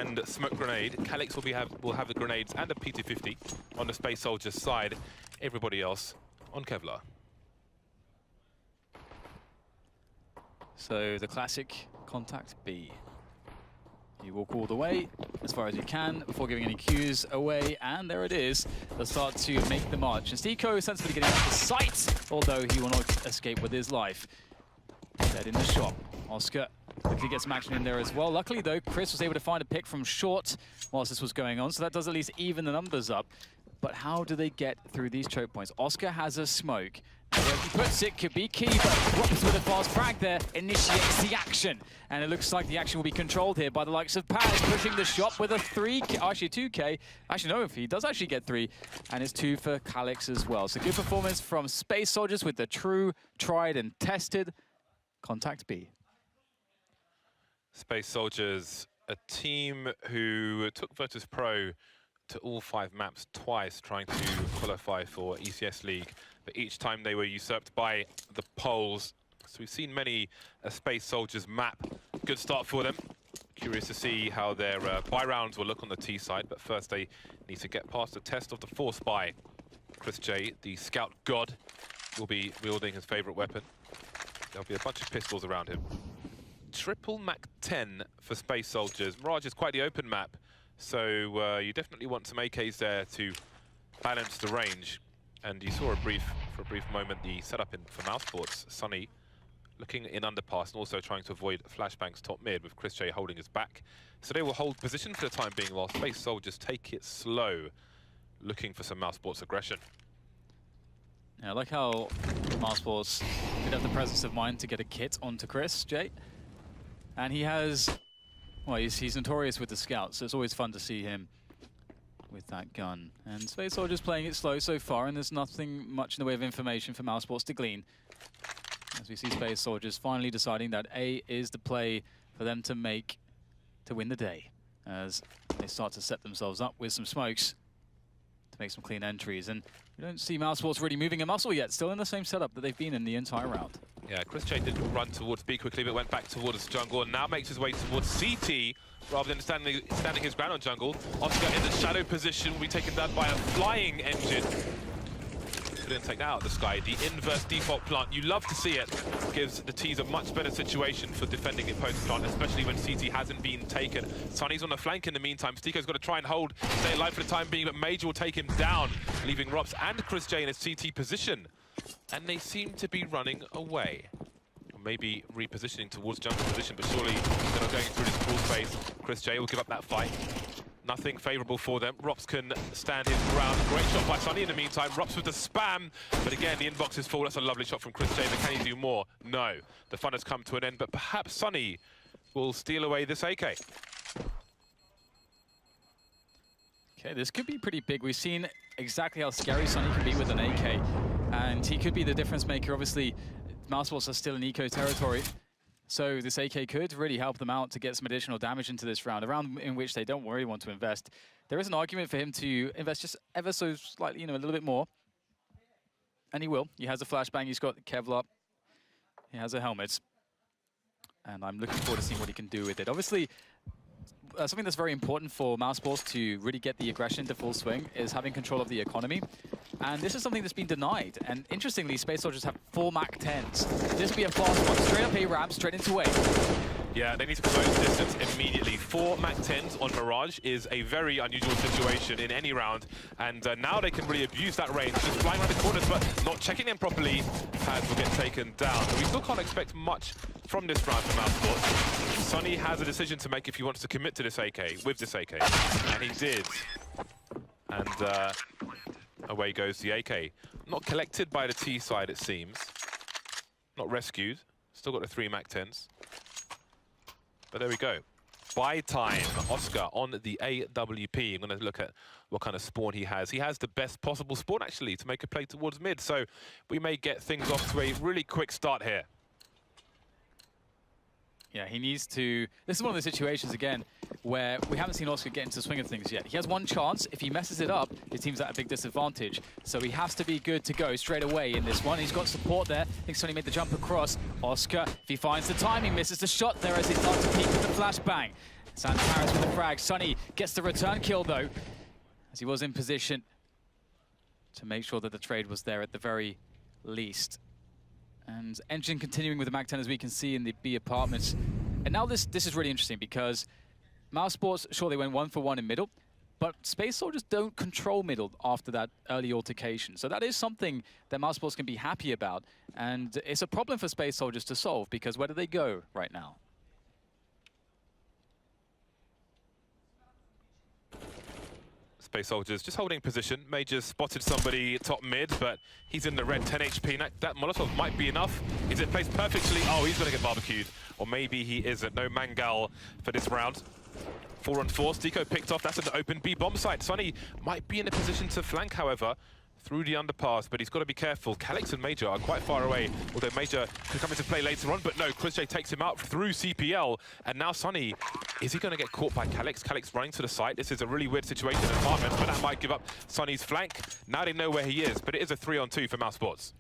and smoke grenade. Calyx will have the grenades and a P250 on the Space Soldiers side. Everybody else on Kevlar. So the classic contact B. You walk all the way as far as you can before giving any cues away, and there it is. They'll start to make the march. And csgo is sensibly getting out of sight, although he will not escape with his life. Dead in the shop. Oscar quickly gets some action in there as well. Luckily though, Chris was able to find a pick from short whilst this was going on, so that does at least even the numbers up. But how do they get through these choke points? Oscar has a smoke. Where he puts it could be key, but Rops with a fast frag there initiates the action. And it looks like the action will be controlled here by the likes of Paz, pushing the shot with a 3K, actually 2K. Actually, no, if he does actually get 3, and it's 2 for Calyx as well. So good performance from Space Soldiers with the true, tried and tested contact B. Space Soldiers, a team who took Virtus Pro to all 5 maps twice, trying to qualify for ECS League. But each time they were usurped by the Poles. So we've seen many a Space Soldiers map. Good start for them. Curious to see how their buy rounds will look on the T side. But first they need to get past the test of the Force buy. Chris J, the Scout God, will be wielding his favorite weapon. There'll be a bunch of pistols around him. Triple Mac 10 for Space Soldiers. Mirage is quite the open map. So you definitely want some AKs there to balance the range. And you saw for a brief moment the setup for mousesports. Sunny looking in underpass and also trying to avoid flashbangs top mid with Chris J holding his back. So they will hold position for the time being while Space Soldiers take it slow, looking for some mousesports aggression. Yeah, I like how mousesports could have the presence of mind to get a kit onto Chris J. And he has, well, he's notorious with the scouts, so it's always fun to see him with that gun. And Space Soldiers playing it slow so far, and there's nothing much in the way of information for mousesports to glean. As we see Space Soldiers finally deciding that A is the play for them to make to win the day, as they start to set themselves up with some smokes to make some clean entries. And we don't see mousesports really moving a muscle yet, still in the same setup that they've been in the entire round. Yeah, Chris J did run towards B quickly, but went back towards jungle, and now makes his way towards CT, rather than standing his ground on jungle. Oscar in the shadow position will be taken down by a flying engine. Couldn't take that out of the sky. The inverse default plant, you love to see it. Gives the T's a much better situation for defending the post plant, especially when CT hasn't been taken. Sunny's on the flank in the meantime. Stiko's got to try and stay alive for the time being, but Major will take him down, leaving Rops and Chris J in a CT position. And they seem to be running away. Or maybe repositioning towards jungle position, but surely they're not going through this pool space. Chris J will give up that fight. Nothing favourable for them. Rops can stand his ground. Great shot by Sunny in the meantime. Rops with the spam. But again, the inbox is full. That's a lovely shot from Chris J. But can he do more? No. The fun has come to an end, but perhaps Sunny will steal away this AK. Okay, this could be pretty big. We've seen exactly how scary Sunny can be with an AK. And he could be the difference maker. Obviously, mousesports are still in eco territory. So this AK could really help them out to get some additional damage into this round, a round in which they don't really want to invest. There is an argument for him to invest just ever so slightly, a little bit more. And he will. He has a flashbang, he's got Kevlar, he has a helmet. And I'm looking forward to seeing what he can do with it. Obviously, something that's very important for mousesports to really get the aggression into full swing is having control of the economy. And this is something that's been denied. And interestingly, Space Soldiers have 4 Mac 10s. This will be a fast one. Straight up A ramp, straight into A. Yeah, they need to close distance immediately. 4 Mac 10s on Mirage is a very unusual situation in any round. And now they can really abuse that range. Just flying around the corners, but not checking them properly. Paz will get taken down. But we still can't expect much from this round for mousesports. Sunny has a decision to make if he wants to commit to this AK, with this AK. And he did. And away goes the AK. Not collected by the T side, it seems. Not rescued. Still got the 3 Mac 10s. But there we go. Buy time. Oscar on the AWP. I'm going to look at what kind of spawn he has. He has the best possible spawn, actually, to make a play towards mid. So we may get things off to a really quick start here. Yeah, he needs to... This is one of the situations, again, where we haven't seen Oscar get into the swing of things yet. He has one chance. If he messes it up, his team's at a big disadvantage. So he has to be good to go straight away in this one. He's got support there. I think Sonny made the jump across. Oscar, if he finds the timing, misses the shot there as he starts to peek with the flashbang. Santaris with the frag. Sunny gets the return kill though, as he was in position to make sure that the trade was there at the very least. And Engine continuing with the Mag 10 as we can see in the B apartments. And now this is really interesting because mousesports, sure, they went 1 for 1 in middle, but Space Soldiers don't control middle after that early altercation. So that is something that mousesports can be happy about. And it's a problem for Space Soldiers to solve because where do they go right now? Space Soldiers just holding position. Majors spotted somebody top mid, but he's in the red, 10 HP. That Molotov might be enough. Is it placed perfectly? Oh, he's going to get barbecued. Or maybe he isn't. No Mangal for this round. 4 on 4. Stico picked off. That's an open B bomb site. Sonny might be in a position to flank, however, through the underpass, but he's got to be careful. Calix and Major are quite far away, although Major could come into play later on, but no, ChrisJ takes him out through CPL, and now Sonny, is he going to get caught by Calix? Calix running to the site. This is a really weird situation in apartments, but that might give up Sonny's flank. Now they know where he is, but it is a 3-on-2 for mousesports.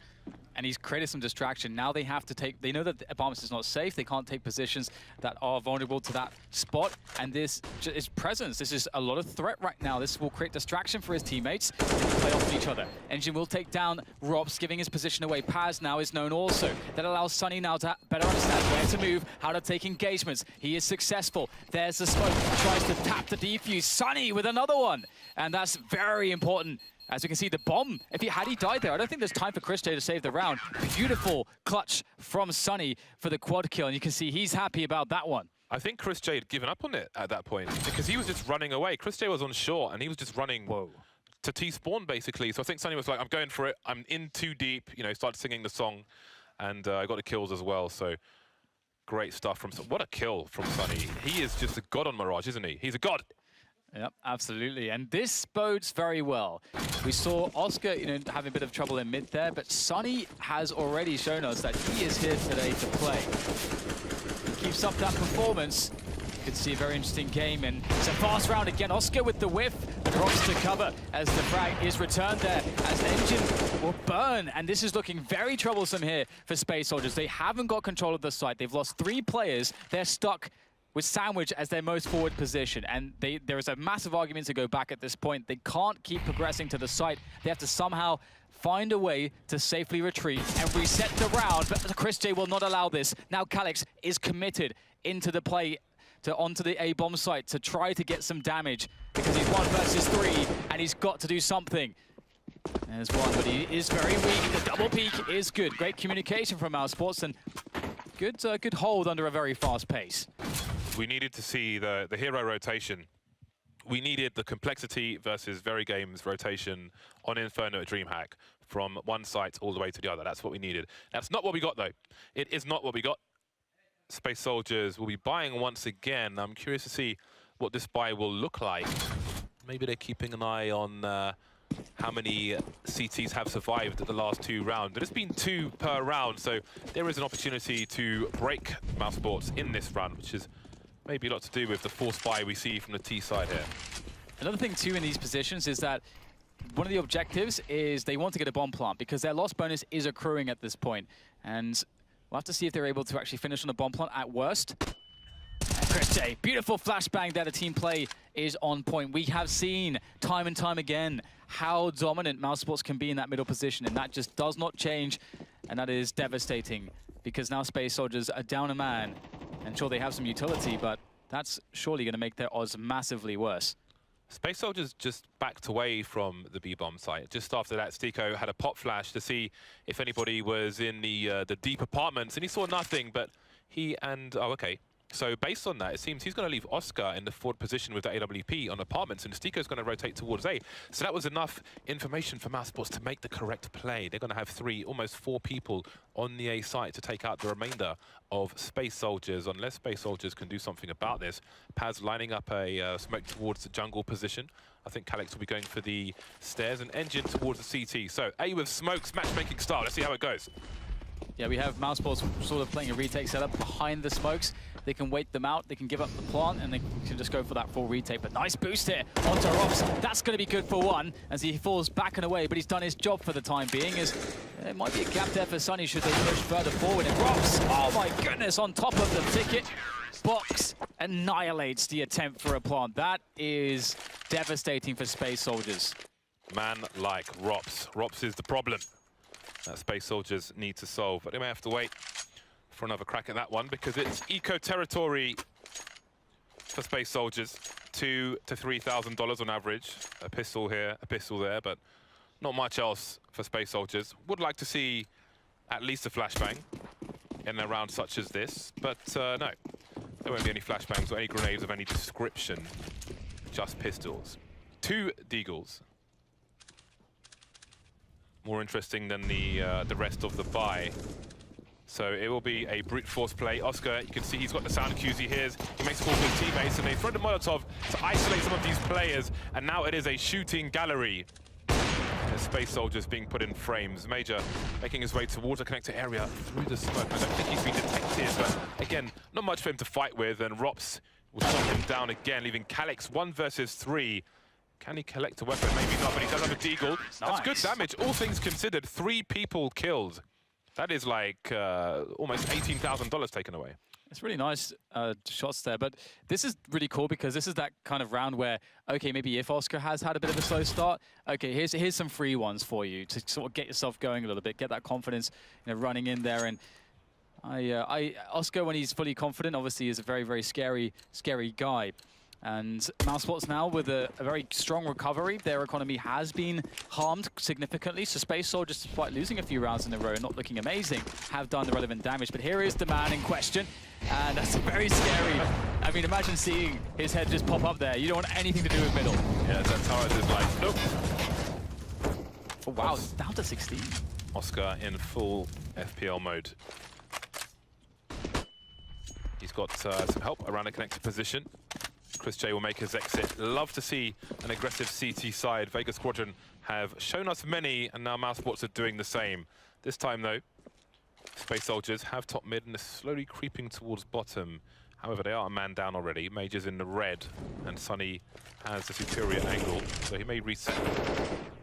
And he's created some distraction. Now they have to take, they know that the apartments is not safe. They can't take positions that are vulnerable to that spot. And this is presence. This is a lot of threat right now. This will create distraction for his teammates. They play off each other. Engine will take down Rops, giving his position away. Paz now is known also. That allows Sonny now to better understand where to move, how to take engagements. He is successful. There's the smoke. Tries to tap the defuse. Sonny with another one. And that's very important. As we can see, the bomb, if he died there, I don't think there's time for ChrisJ to save the round. Beautiful clutch from Sonny for the quad kill, and you can see he's happy about that one. I think ChrisJ had given up on it at that point because he was just running away. ChrisJ was on shore, and he was just running to T-spawn, basically. So I think Sonny was like, I'm going for it. I'm in too deep. You know, started singing the song, and I got the kills as well. So great stuff from Sonny. What a kill from Sonny. He is just a god on Mirage, isn't he? He's a god. Yep, absolutely. And this bodes very well. We saw Oscar, having a bit of trouble in mid there, but Sonny has already shown us that he is here today to play. He keeps up that performance. You could see a very interesting game, and it's a fast round again. Oscar with the whiff, drops to cover as the frag is returned there, as Engine will burn. And this is looking very troublesome here for Space Soldiers. They haven't got control of the site. They've lost 3 players. They're stuck with Sandwich as their most forward position, and there is a massive argument to go back at this point. They can't keep progressing to the site. They have to somehow find a way to safely retreat and reset the round, but ChrisJ will not allow this. Now Calix is committed into the play, onto the A bomb site to try to get some damage, because he's 1 versus 3, and he's got to do something. There's one, but he is very weak. The double peek is good. Great communication from mousesports, and good hold under a very fast pace. We needed to see the hero rotation. We needed the complexity versus Very Games rotation on Inferno at DreamHack from one site all the way to the other. That's what we needed. That's not what we got, though. It is not what we got. Space Soldiers will be buying once again. I'm curious to see what this buy will look like. Maybe they're keeping an eye on how many CTs have survived the last 2 rounds. There's been 2 per round, so there is an opportunity to break mousesports in this run, which is maybe a lot to do with the force buy we see from the T side here. Another thing too in these positions is that one of the objectives is they want to get a bomb plant because their loss bonus is accruing at this point. And we'll have to see if they're able to actually finish on a bomb plant at worst. And ChrisJ, beautiful flashbang there. The team play is on point. We have seen time and time again how dominant mousesports can be in that middle position, and that just does not change. And that is devastating because now Space Soldiers are down a man. And sure, they have some utility, but that's surely going to make their odds massively worse. Space Soldiers just backed away from the B-bomb site. Just after that, Stico had a pop flash to see if anybody was in the deep apartments, and he saw nothing, but he and... Oh, okay. So based on that, it seems he's going to leave Oscar in the forward position with the AWP on apartments, and Stico's going to rotate towards A. So that was enough information for mousesports to make the correct play. They're going to have 3, almost 4 people on the A site to take out the remainder of Space Soldiers, unless Space Soldiers can do something about this. Paz lining up a smoke towards the jungle position. I think Calix will be going for the stairs, and Engine towards the CT. So A with smokes, matchmaking style. Let's see how it goes. Yeah, we have mousesports sort of playing a retake setup behind the smokes. They can wait them out, they can give up the plant, and they can just go for that full retake. But nice boost here onto Rops. That's going to be good for 1 as he falls back and away, but he's done his job for the time being. As there might be a gap there for Sonny should they push further forward. And Rops, oh my goodness, on top of the ticket. Box annihilates the attempt for a plant. That is devastating for Space Soldiers. Man like Rops. Rops is the problem that Space Soldiers need to solve, but they may have to wait for another crack at that one because it's eco territory for Space Soldiers. $2,000 to $3,000 on average. A pistol here, a pistol there, but not much else for Space Soldiers. Would like to see at least a flashbang in a round such as this, but no, there won't be any flashbangs or any grenades of any description, just pistols. 2 deagles. More interesting than the rest of the buy. So it will be a brute force play. Oscar, you can see he's got the sound cues he hears. He makes a call to his teammates, and they throw the Molotov to isolate some of these players. And now it is a shooting gallery. The Space Soldiers being put in frames. Major making his way towards a connector area through the smoke. I don't think he's been detected, but again, not much for him to fight with. And Rops will shut him down again, leaving Calyx 1 versus 3. Can he collect a weapon? Maybe not, but he does have a deagle. That's good damage. All things considered, 3 people killed. That is like almost $18,000 taken away. It's really nice shots there, but this is really cool because this is that kind of round where, okay, maybe if Oscar has had a bit of a slow start, okay, here's some free ones for you to sort of get yourself going a little bit, get that confidence, you know, running in there. And Oscar, when he's fully confident, obviously is a very, very scary guy. And mousesports now with a very strong recovery. Their economy has been harmed significantly. So Space Soldiers, despite losing a few rounds in a row and not looking amazing, have done the relevant damage. But here is the man in question. And that's very scary. I mean, imagine seeing his head just pop up there. You don't want anything to do with middle. Yeah, that's how it is like, nope. Oh, wow, it's down to 16. Oscar in full FPL mode. He's got some help around a connected position. Chris J will make his exit. Love to see an aggressive CT side. Vega Squadron have shown us many, and now mousesports are doing the same. This time, though, Space Soldiers have top mid and are slowly creeping towards bottom. However, they are a man down already. Major's in the red, and Sunny has the superior angle, so he may reset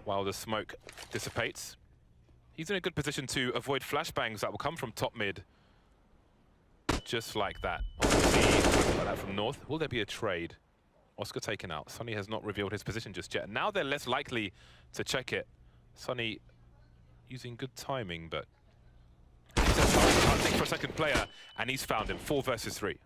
while the smoke dissipates. He's in a good position to avoid flashbangs that will come from top mid. Just like that. Like that from north. Will there be a trade? Oscar taken out. Sunny has not revealed his position just yet. Now they're less likely to check it. Sunny using good timing, but he's hunting for a second player, and he's found him. 4 versus 3.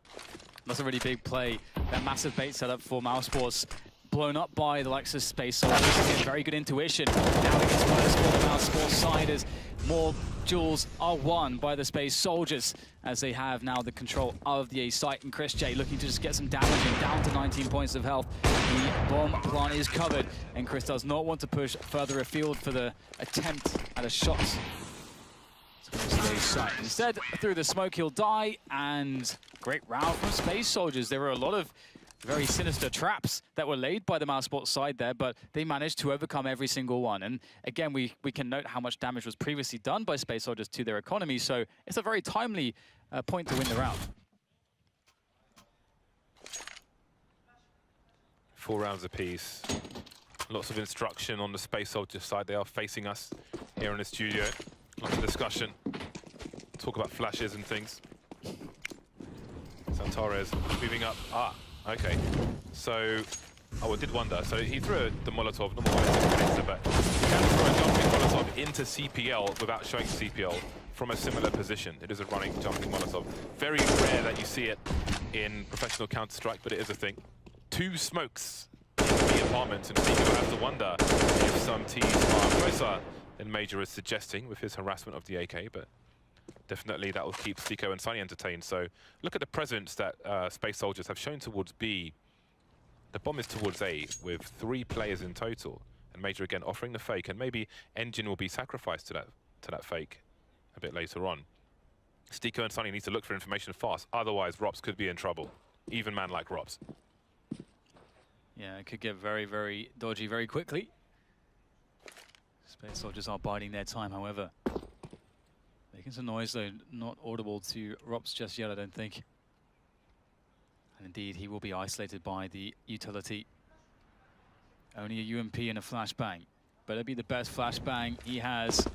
That's a really big play. That massive bait setup for mousesports. Blown up by the likes of Space Soldiers. Again, very good intuition. Now it gets worse for the mousesports side as more duels are won by the Space Soldiers as they have now the control of the A site. And Chris J looking to just get some damage in, down to 19 points of health. The bomb plant is covered, and Chris does not want to push further afield for the attempt at a shot. The A site. Instead, through the smoke, he'll die, and great round from Space Soldiers. There were a lot of very sinister traps that were laid by the mousesports side there, but they managed to overcome every single one. And again, we can note how much damage was previously done by Space Soldiers to their economy, so it's a very timely point to win the round. 4 rounds apiece. Lots of instruction on the Space Soldiers side. They are facing us here in the studio. Lots of discussion. Talk about flashes and things. Santarez moving up. Okay, so, I did wonder. So he threw the Molotov, normal connector, but he can throw a jumping Molotov into CPL without showing CPL from a similar position. It is a running jumping Molotov. Very rare that you see it in professional Counter-Strike, but it is a thing. 2 smokes in the apartment, and Seeker will have to wonder if some T's are closer than Major is suggesting with his harassment of the AK, but definitely that will keep Seeker and Sunny entertained. So look at the presence that Space Soldiers have shown towards B. The bomb is towards A with 3 players in total. And Major again offering the fake, and maybe Engine will be sacrificed to that fake a bit later on. Stiko and Sunny need to look for information fast, otherwise Rops could be in trouble. Even man like Rops. Yeah, it could get very, very dodgy very quickly. Space Soldiers are biding their time, however. Making some noise, though not audible to Rops just yet, I don't think. And indeed, he will be isolated by the utility. Only a UMP and a flashbang. Better be the best flashbang he has.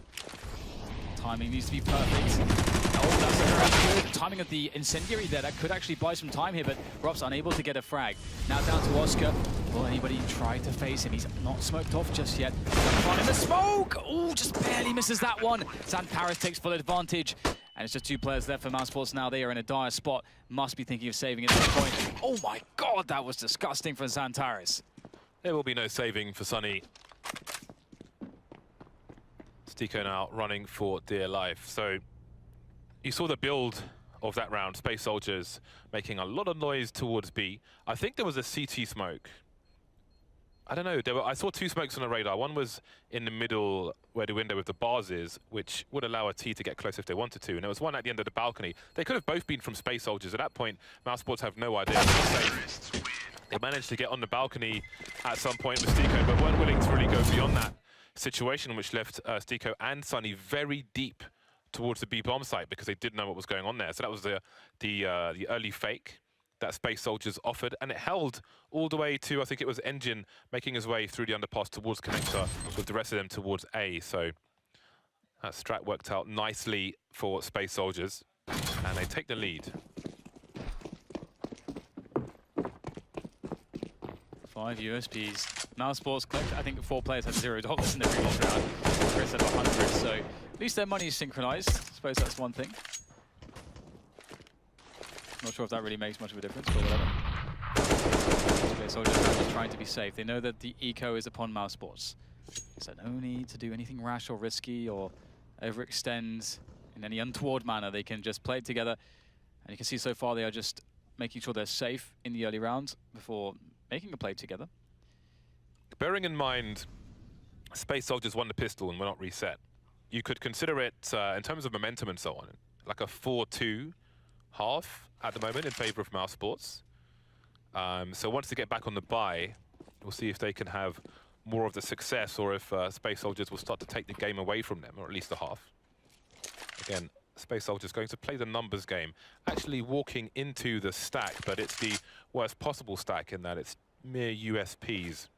Timing needs to be perfect. Oh, that's a very good timing of the incendiary there. That could actually buy some time here, but Rob's unable to get a frag. Now down to Oscar. Will anybody try to face him? He's not smoked off just yet. In the smoke! Oh, just barely misses that one. Zantaris takes full advantage. And it's just 2 players left for mousesports now. They are in a dire spot. Must be thinking of saving at this point. Oh my god, that was disgusting from Zantaris. There will be no saving for Sunny. Stico now running for dear life. So you saw the build of that round. Space Soldiers making a lot of noise towards B. I think there was a CT smoke. I don't know. I saw 2 smokes on the radar. One was in the middle where the window with the bars is, which would allow a T to get close if they wanted to. And there was one at the end of the balcony. They could have both been from Space Soldiers. At that point, mousesports have no idea. They managed to get on the balcony at some point with Stico, but weren't willing to really go beyond that situation, which left Stico and Sunny very deep towards the B bomb site because they didn't know what was going on there. So that was the early fake that Space Soldiers offered, and it held all the way to, I think it was Engine making his way through the underpass towards Connector with the rest of them towards A. So that strat worked out nicely for Space Soldiers, and they take the lead. 5 USPs. mousesports collect, I think 4 players had $0 in the previous round. Chris had 100, so at least their money is synchronized. I suppose that's one thing. Not sure if that really makes much of a difference, but whatever. Space Soldiers are just trying to be safe. They know that the eco is upon mousesports. So no need to do anything rash or risky or overextend in any untoward manner. They can just play it together. And you can see so far they are just making sure they're safe in the early rounds before making a play together. Bearing in mind, Space Soldiers won the pistol and were not reset. You could consider it, in terms of momentum and so on, like a 4-2 half at the moment in favor of mousesports. So once they get back on the bye, we'll see if they can have more of the success or if Space Soldiers will start to take the game away from them, or at least the half. Again, Space Soldiers going to play the numbers game, actually walking into the stack, but it's the worst possible stack in that it's mere USPs.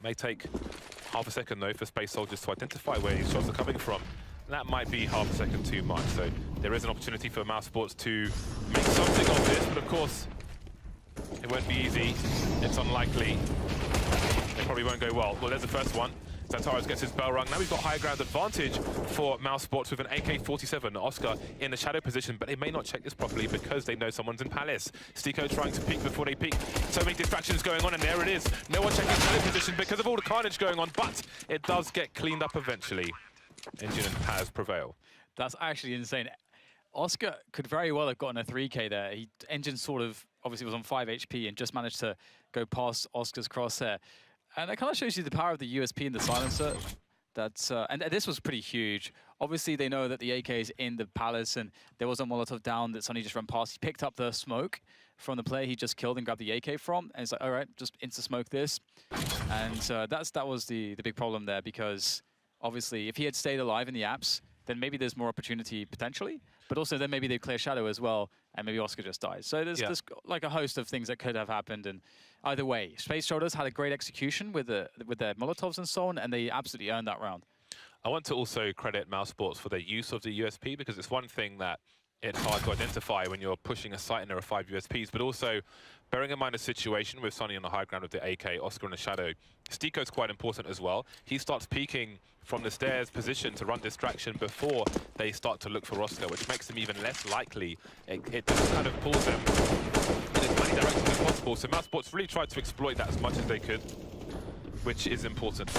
May take half a second though for Space Soldiers to identify where these shots are coming from. That might be half a second too much, so there is an opportunity for mousesports to make something of this, but of course it won't be easy. It's unlikely. It probably won't go well. Well, there's the first one. Zantaris gets his bell rung. Now we've got high ground advantage for mousesports with an AK-47. Oscar in the shadow position, but they may not check this properly because they know someone's in Palace. Stico trying to peek before they peek. So many distractions going on, and there it is. No one checking shadow position because of all the carnage going on, but it does get cleaned up eventually. Engine and Paz prevail. That's actually insane. Oscar could very well have gotten a 3K there. Engine sort of obviously was on 5 HP and just managed to go past Oscar's crosshair. And that kind of shows you the power of the USP and the silencer. And this was pretty huge. Obviously, they know that the AK is in the Palace, and there was a Molotov down that Sunny just ran past. He picked up the smoke from the player he just killed and grabbed the AK from, and it's like, all right, just insta-smoke this. And that was the big problem there, because obviously, if he had stayed alive in the apps, then maybe there's more opportunity potentially, but also then maybe they clear shadow as well, and maybe Oscar just dies. So there's like a host of things that could have happened, and either way, Space Soldiers had a great execution with their Molotovs and so on, and they absolutely earned that round. I want to also credit mousesports for their use of the USP, because it's one thing that it's hard to identify when you're pushing a site and there are 5 USPs, but also bearing in mind the situation with Sunny on the high ground with the AK, Oscar in the shadow, Stico's quite important as well. He starts peeking from the stairs position to run distraction before they start to look for Oscar, which makes them even less likely. It just kind of pulls them in as many directions as possible. So mousesports really tried to exploit that as much as they could, which is important.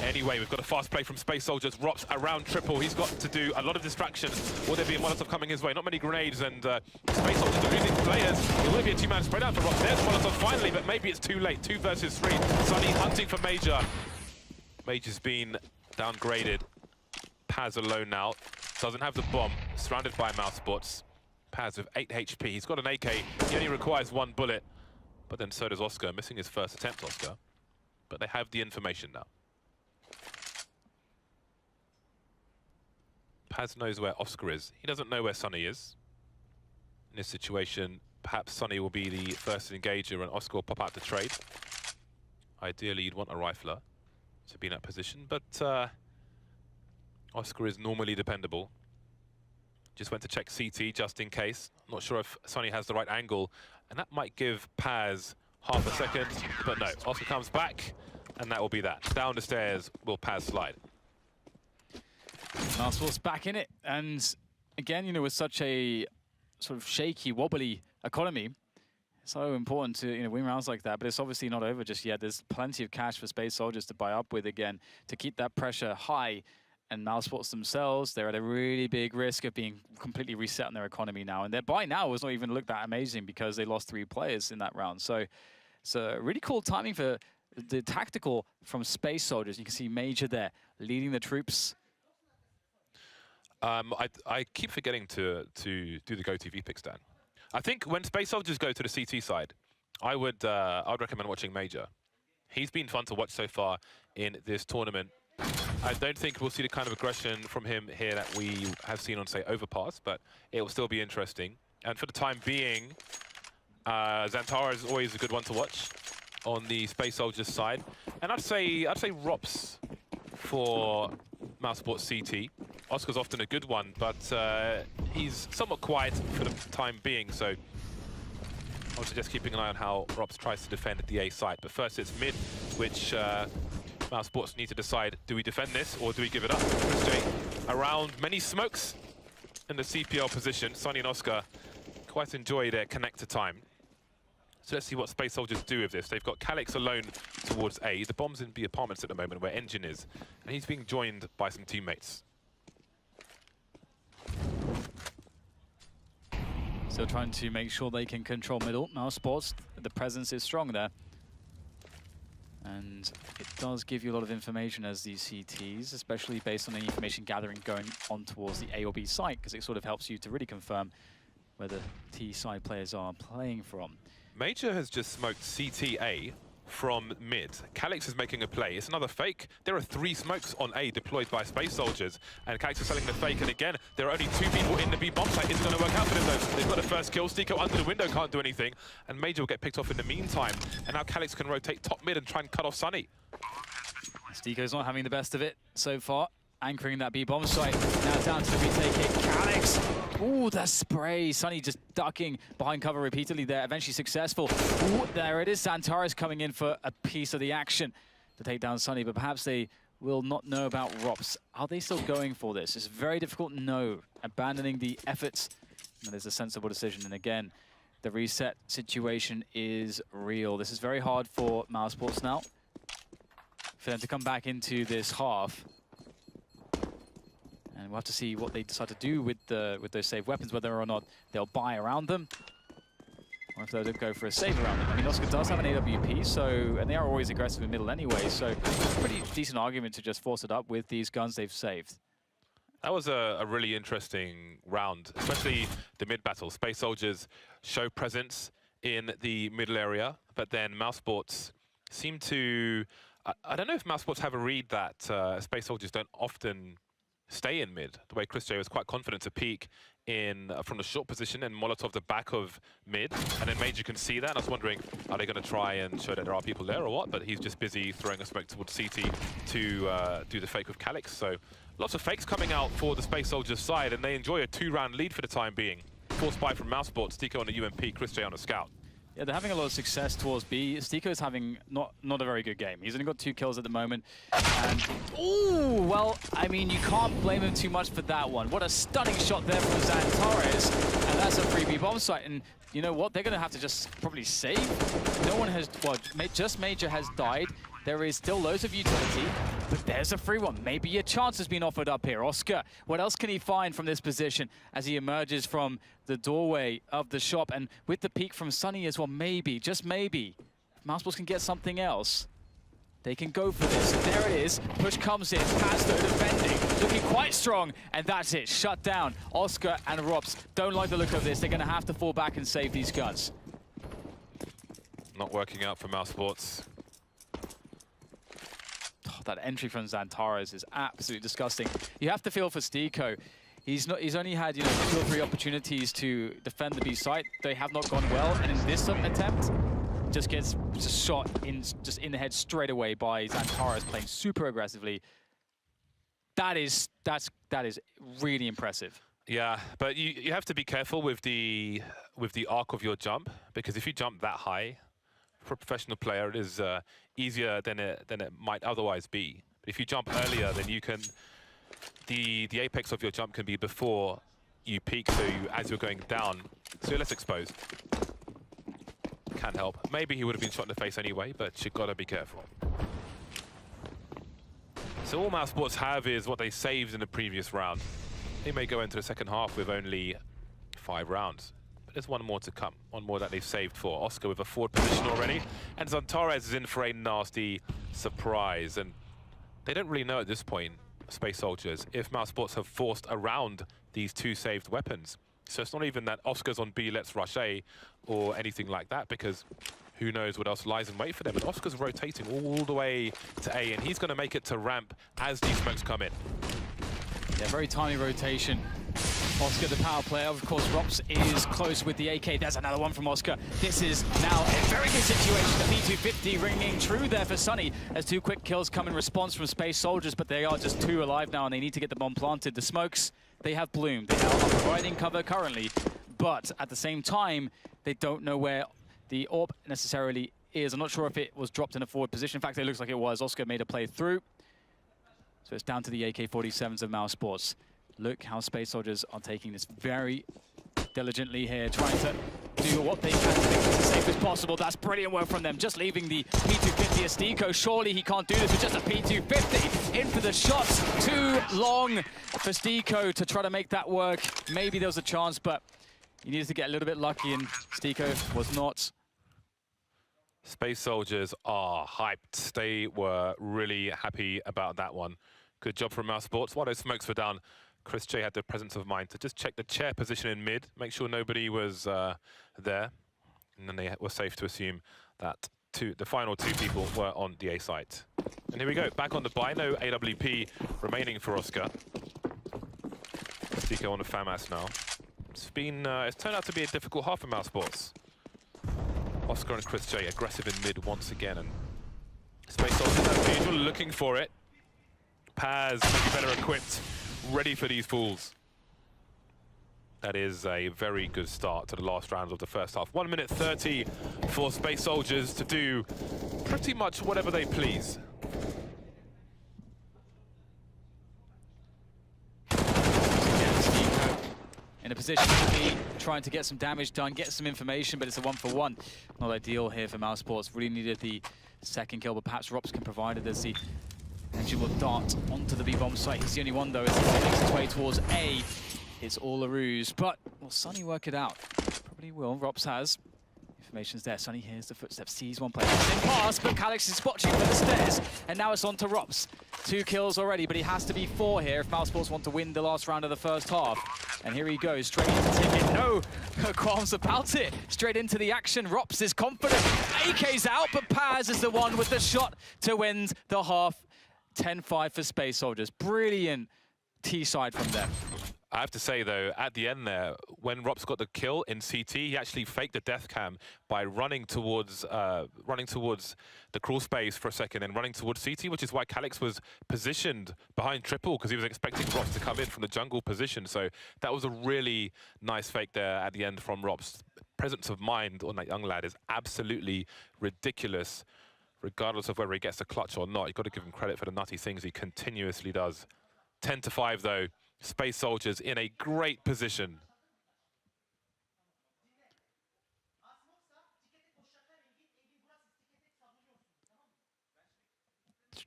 Anyway, we've got a fast play from Space Soldiers. Rops around triple. He's got to do a lot of distraction. Will there be a Molotov coming his way? Not many grenades, and Space Soldiers are losing players. It will be a 2-man spread out for Rops. There's Molotov finally, but maybe it's too late. 2 versus 3. Sunny hunting for Major. Major's been downgraded. Paz alone now. Doesn't have the bomb. Surrounded by mousesports. Paz with 8 HP. He's got an AK. He only requires 1 bullet. But then so does Oscar. Missing his first attempt, Oscar. But they have the information now. Paz knows where Oscar is. He doesn't know where Sunny is. In this situation, perhaps Sunny will be the first engager and Oscar will pop out to trade. Ideally, you'd want a rifler to be in that position, but Oscar is normally dependable. Just went to check CT just in case. Not sure if Sonny has the right angle, and that might give Paz half a second, but no. Oscar comes back, and that will be that. Down the stairs will Paz slide. mousesports back in it, and again, you know, with such a sort of shaky, wobbly economy, it's so important to, you know, win rounds like that. But it's obviously not over just yet. There's plenty of cash for Space Soldiers to buy up with again to keep that pressure high. And mousesports themselves, they're at a really big risk of being completely reset in their economy now. And their buy now was not even look that amazing because they lost 3 players in that round. So it's a really cool timing for the tactical from Space Soldiers. You can see Major there leading the troops. I keep forgetting to do the GoTV picks, Dan. I think when Space Soldiers go to the CT side, I would recommend watching Major. He's been fun to watch so far in this tournament. I don't think we'll see the kind of aggression from him here that we have seen on, say, Overpass, but it will still be interesting. And for the time being, Zantara is always a good one to watch on the Space Soldiers side. And I'd say Rops for mousesports CT. Oscar's often a good one, but he's somewhat quiet for the time being, so I'll suggest keeping an eye on how Rops tries to defend at the A site. But first it's mid, which mousesports need to decide, do we defend this or do we give it up? Chris J around many smokes in the CPL position. Sonny and Oscar quite enjoy their connector time. So let's see what Space Soldiers do with this. They've got Calix alone towards A. The bomb's in B apartments at the moment where Engine is. And he's being joined by some teammates. Still trying to make sure they can control middle. mousesports, the presence is strong there. And it does give you a lot of information as these CTs, especially based on the information gathering going on towards the A or B site, because it sort of helps you to really confirm where the T side players are playing from. Major has just smoked CTA from mid. Calix is making a play. It's another fake. There are 3 smokes on A deployed by Space Soldiers, and Calix is selling the fake. And again, there are only 2 people in the B bomb site. It's going to work out for them though. They've got the first kill. Stico under the window can't do anything, and Major will get picked off in the meantime. And now Calix can rotate top mid and try and cut off Sonny. Stico's not having the best of it so far, anchoring that B bomb site. Now down to the retake hit. Calix. Ooh, the spray. Sonny just ducking behind cover repeatedly there. Eventually successful. Ooh, there it is. Zantara's coming in for a piece of the action to take down Sonny, but perhaps they will not know about Rops. Are they still going for this? It's very difficult. No. Abandoning the efforts. That is a sensible decision. And again, the reset situation is real. This is very hard for mousesports now, for them to come back into this half. And we'll have to see what they decide to do with those saved weapons, whether or not they'll buy around them, or if they'll go for a save around them. I mean, Oscar does have an AWP, so, and they are always aggressive in middle anyway, so pretty decent argument to just force it up with these guns they've saved. That was a really interesting round, especially the mid battle. Space Soldiers show presence in the middle area, but then mousesports seem to... I don't know if mousesports have a read that Space Soldiers don't often stay in mid, the way Chris J was quite confident to peek in from the short position and Molotov the back of mid, and then Major can see that, and I was wondering, are they going to try and show that there are people there or what? But he's just busy throwing a smoke towards CT to do the fake with Calix. So lots of fakes coming out for the Space Soldiers side, and they enjoy a 2-round lead for the time being. Full spy from mousesports, Stico on the UMP, Chris J on a scout. Yeah, they're having a lot of success towards B. Stico's having not a very good game. He's only got 2 kills at the moment. And, ooh, well, I mean, you can't blame him too much for that one. What a stunning shot there from Zantara, and that's a free B bomb site. And you know what? They're going to have to just probably save. No one has, well, just Major has died. There is still loads of utility, but there's a free one. Maybe a chance has been offered up here. Oscar, what else can he find from this position as he emerges from the doorway of the shop? And with the peek from Sonny as well, maybe, just maybe, mousesports can get something else. They can go for this. There it is. Push comes in. Pasto defending, looking quite strong, and that's it. Shut down. Oscar and Rops don't like the look of this. They're going to have to fall back and save these guns. Not working out for mousesports. Oh, that entry from Zantara's is absolutely disgusting. You have to feel for Stico. He's only had 2 or 3 opportunities to defend the B site. They have not gone well, and in this attempt, just gets shot in the head straight away by Zantara's playing super aggressively. That is really impressive. Yeah, but you have to be careful with the arc of your jump, because if you jump that high, for a professional player, it is easier than it might otherwise be. But if you jump earlier, then you can the apex of your jump can be before you peak, so as you're going down, so you're less exposed. Can't help. Maybe he would have been shot in the face anyway, but you've got to be careful. So all mousesports have is what they saved in the previous round. They may go into the second half with only 5 rounds. But there's one more to come. One more that they've saved for. Oscar with a forward position already. And Zantares is in for a nasty surprise. And they don't really know at this point, Space Soldiers, if mousesports have forced around these 2 saved weapons. So it's not even that Oscar's on B, let's rush A, or anything like that, because who knows what else lies in wait for them. And Oscar's rotating all the way to A, and he's going to make it to ramp as these smokes come in. Yeah, very tiny rotation. Oscar, the power player. Of course, Rops is close with the AK. There's another one from Oscar. This is now a very good situation. The P250 ringing true there for Sunny as 2 quick kills come in response from Space Soldiers, but they are just 2 alive now, and they need to get the bomb planted. The smokes, they have bloomed. They are providing cover currently, but at the same time, they don't know where the AWP necessarily is. I'm not sure if it was dropped in a forward position. In fact, it looks like it was. Oscar made a play through. So it's down to the AK-47s of mousesports. Look how Space Soldiers are taking this very diligently here, trying to do what they can to make this as safe as possible. That's brilliant work from them, just leaving the P250 as Stiko. Surely he can't do this with just a P250. In for the shots, too long for Stiko to try to make that work. Maybe there was a chance, but he needed to get a little bit lucky, and Stiko was not. Space Soldiers are hyped. They were really happy about that one. Good job from mousesports. While those smokes were down, Chris J had the presence of mind to just check the chair position in mid, make sure nobody was there. And then they were safe to assume that the final 2 people were on the A site. And here we go, back on the buy. No AWP remaining for Oscar. Stiko on the FAMAS now. It's turned out to be a difficult half for mousesports. Oscar and Chris J aggressive in mid once again, and Space Soldiers as usual looking for it. Paz maybe better equipped, ready for these fools. That is a very good start to the last round of the first half. 1 minute 30 for Space Soldiers to do pretty much whatever they please. In a position to be trying to get some damage done, get some information, but it's a 1-for-1. Not ideal here for mousesports. Really needed the second kill, but perhaps Rops can provide it as the pendulum will dart onto the B-bomb site. He's the only one, though, as he makes his way towards A. It's all a ruse, but will Sunny work it out? Probably will. Rops has. Information's there. Sunny hears the footsteps, sees one player. In pass, but Calix is watching for the stairs, and now it's on to Rops. 2 kills already, but he has to be 4 here if mousesports want to win the last round of the first half. And here he goes, straight into Ticket. No qualms about it. Straight into the action. Rops is confident. AK's out, but Paz is the one with the shot to end the half. 10-5 for Space Soldiers. Brilliant T-side from them. I have to say, though, at the end there, when Rops got the kill in CT, he actually faked the death cam by running towards the crawl space for a second and running towards CT, which is why Calix was positioned behind triple, because he was expecting Rops to come in from the jungle position. So that was a really nice fake there at the end from Rops. Presence of mind on that young lad is absolutely ridiculous, regardless of whether he gets a clutch or not. You've got to give him credit for the nutty things he continuously does. 10-5, though. Space Soldiers in a great position.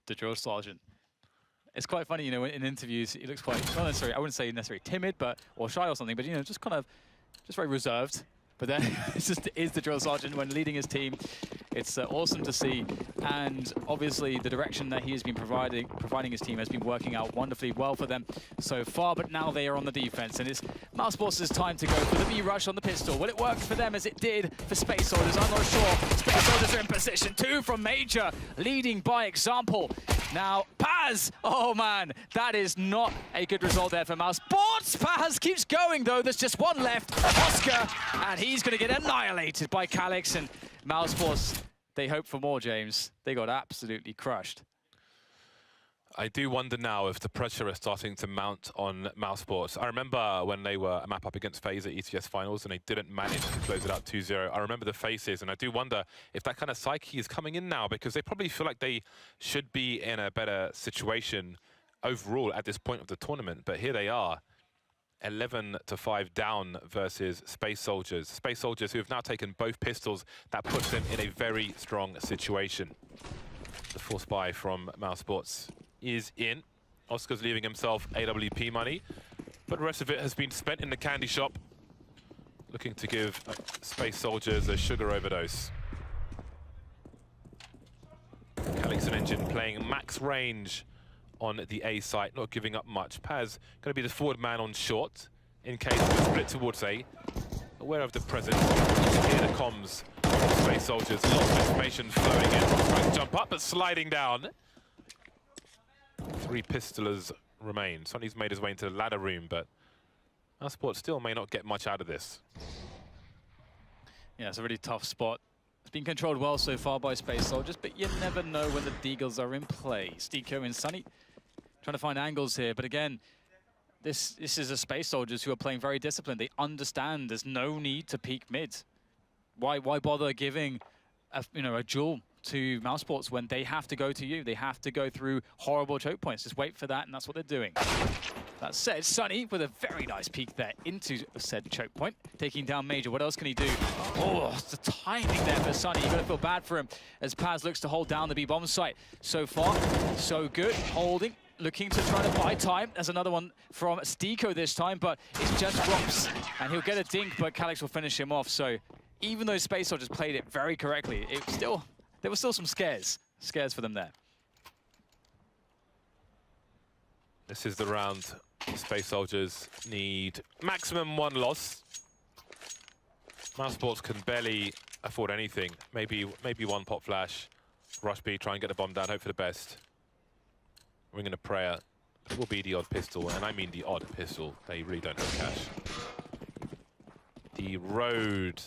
The drill sergeant. It's quite funny, you know, in interviews, he looks quite, not necessarily, I wouldn't say necessarily timid, but, or shy or something, but, you know, just kind of, just very reserved. But then it's just is the drill sergeant when leading his team. It's awesome to see, and obviously the direction that he has been providing his team has been working out wonderfully well for them so far. But now they are on the defense, and it's mousesports' time to go for the B-rush on the pistol. Will it work for them as it did for Space Soldiers? I'm not sure. Space Soldiers are in position 2 from Major, leading by example. Now Paz, oh man, that is not a good result there for mousesports. Paz keeps going though. There's just one left, Oscar, and he's going to get annihilated by Calix. And mousesports, they hope for more, James. They got absolutely crushed. I do wonder now if the pressure is starting to mount on mousesports. I remember when they were a map up against FaZe at ETS finals and they didn't manage to close it out 2-0. I remember the faces, and I do wonder if that kind of psyche is coming in now, because they probably feel like they should be in a better situation overall at this point of the tournament. But here they are, 11-5 down versus Space Soldiers. Space Soldiers who have now taken both pistols. That puts them in a very strong situation. The force buy from mousesports is in. Oscar's leaving himself AWP money, but the rest of it has been spent in the candy shop, looking to give Space Soldiers a sugar overdose. Calyx and Engine playing max range on the A site, not giving up much. Paz going to be the forward man on short in case of a split towards A. Aware of the presence, hear the comms from Space Soldiers. Lots of information flowing in. Trying to jump up, but sliding down. 3 pistolers remain. Sonny's made his way into the ladder room, but mousesports still may not get much out of this. Yeah, it's a really tough spot. It's been controlled well so far by Space Soldiers, but you never know when the Deagles are in play. Steeko and Sonny trying to find angles here, but again, this is a Space Soldiers who are playing very disciplined. They understand there's no need to peek mid. Why bother giving a duel to mousesports when they have to go to you? They have to go through horrible choke points. Just wait for that, and that's what they're doing. That said, Sonny with a very nice peek there into said choke point, taking down Major. What else can he do? Oh, it's the timing there for Sonny. You've got to feel bad for him as Paz looks to hold down the B-bomb site. So far, so good. Holding, looking to try to buy time. There's another one from Steeko this time, but it's just drops, and he'll get a dink, but Calyx will finish him off. So even though Space Soldiers played it very correctly, there were still some scares for them there. This is the round. Space Soldiers need maximum 1 loss. Mousesports can barely afford anything. Maybe 1 pop flash. Rush B, try and get the bomb down, hope for the best. Ring in a prayer. It will be the odd pistol, and I mean the odd pistol. They really don't have cash. The road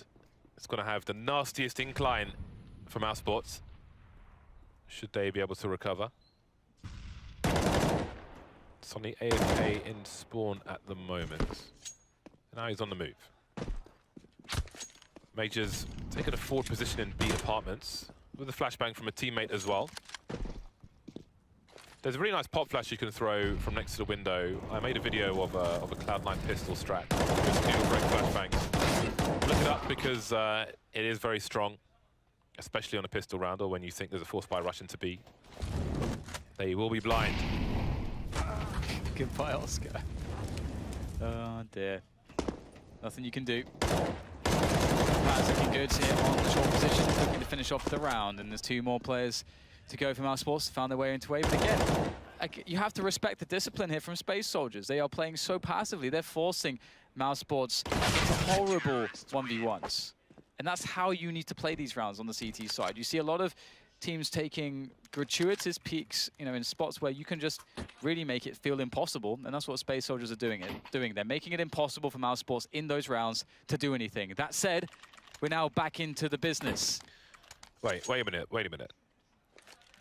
is going to have the nastiest incline for mousesports. Should they be able to recover? Sonny AFK in spawn at the moment. Now he's on the move. Major's taken a forward position in B apartments with a flashbang from a teammate as well. There's a really nice pop flash you can throw from next to the window. I made a video of a Cloud9 pistol strat. Just Google break flashbangs. Look it up because it is very strong, especially on a pistol round or when you think there's a force by rush into B. They will be blind. Goodbye, Oscar. Oh dear. Nothing you can do. Paz looking good here on the short position, looking to finish off the round, and there's 2 more players to go for mousesports. Found their way into A, but again, you have to respect the discipline here from Space Soldiers. They are playing so passively. They're forcing mousesports into horrible 1v1s. And that's how you need to play these rounds on the CT side. You see a lot of teams taking gratuitous peaks, in spots where you can just really make it feel impossible, and that's what Space Soldiers are doing. They're making it impossible for mousesports in those rounds to do anything. That said, we're now back into the business. Wait a minute.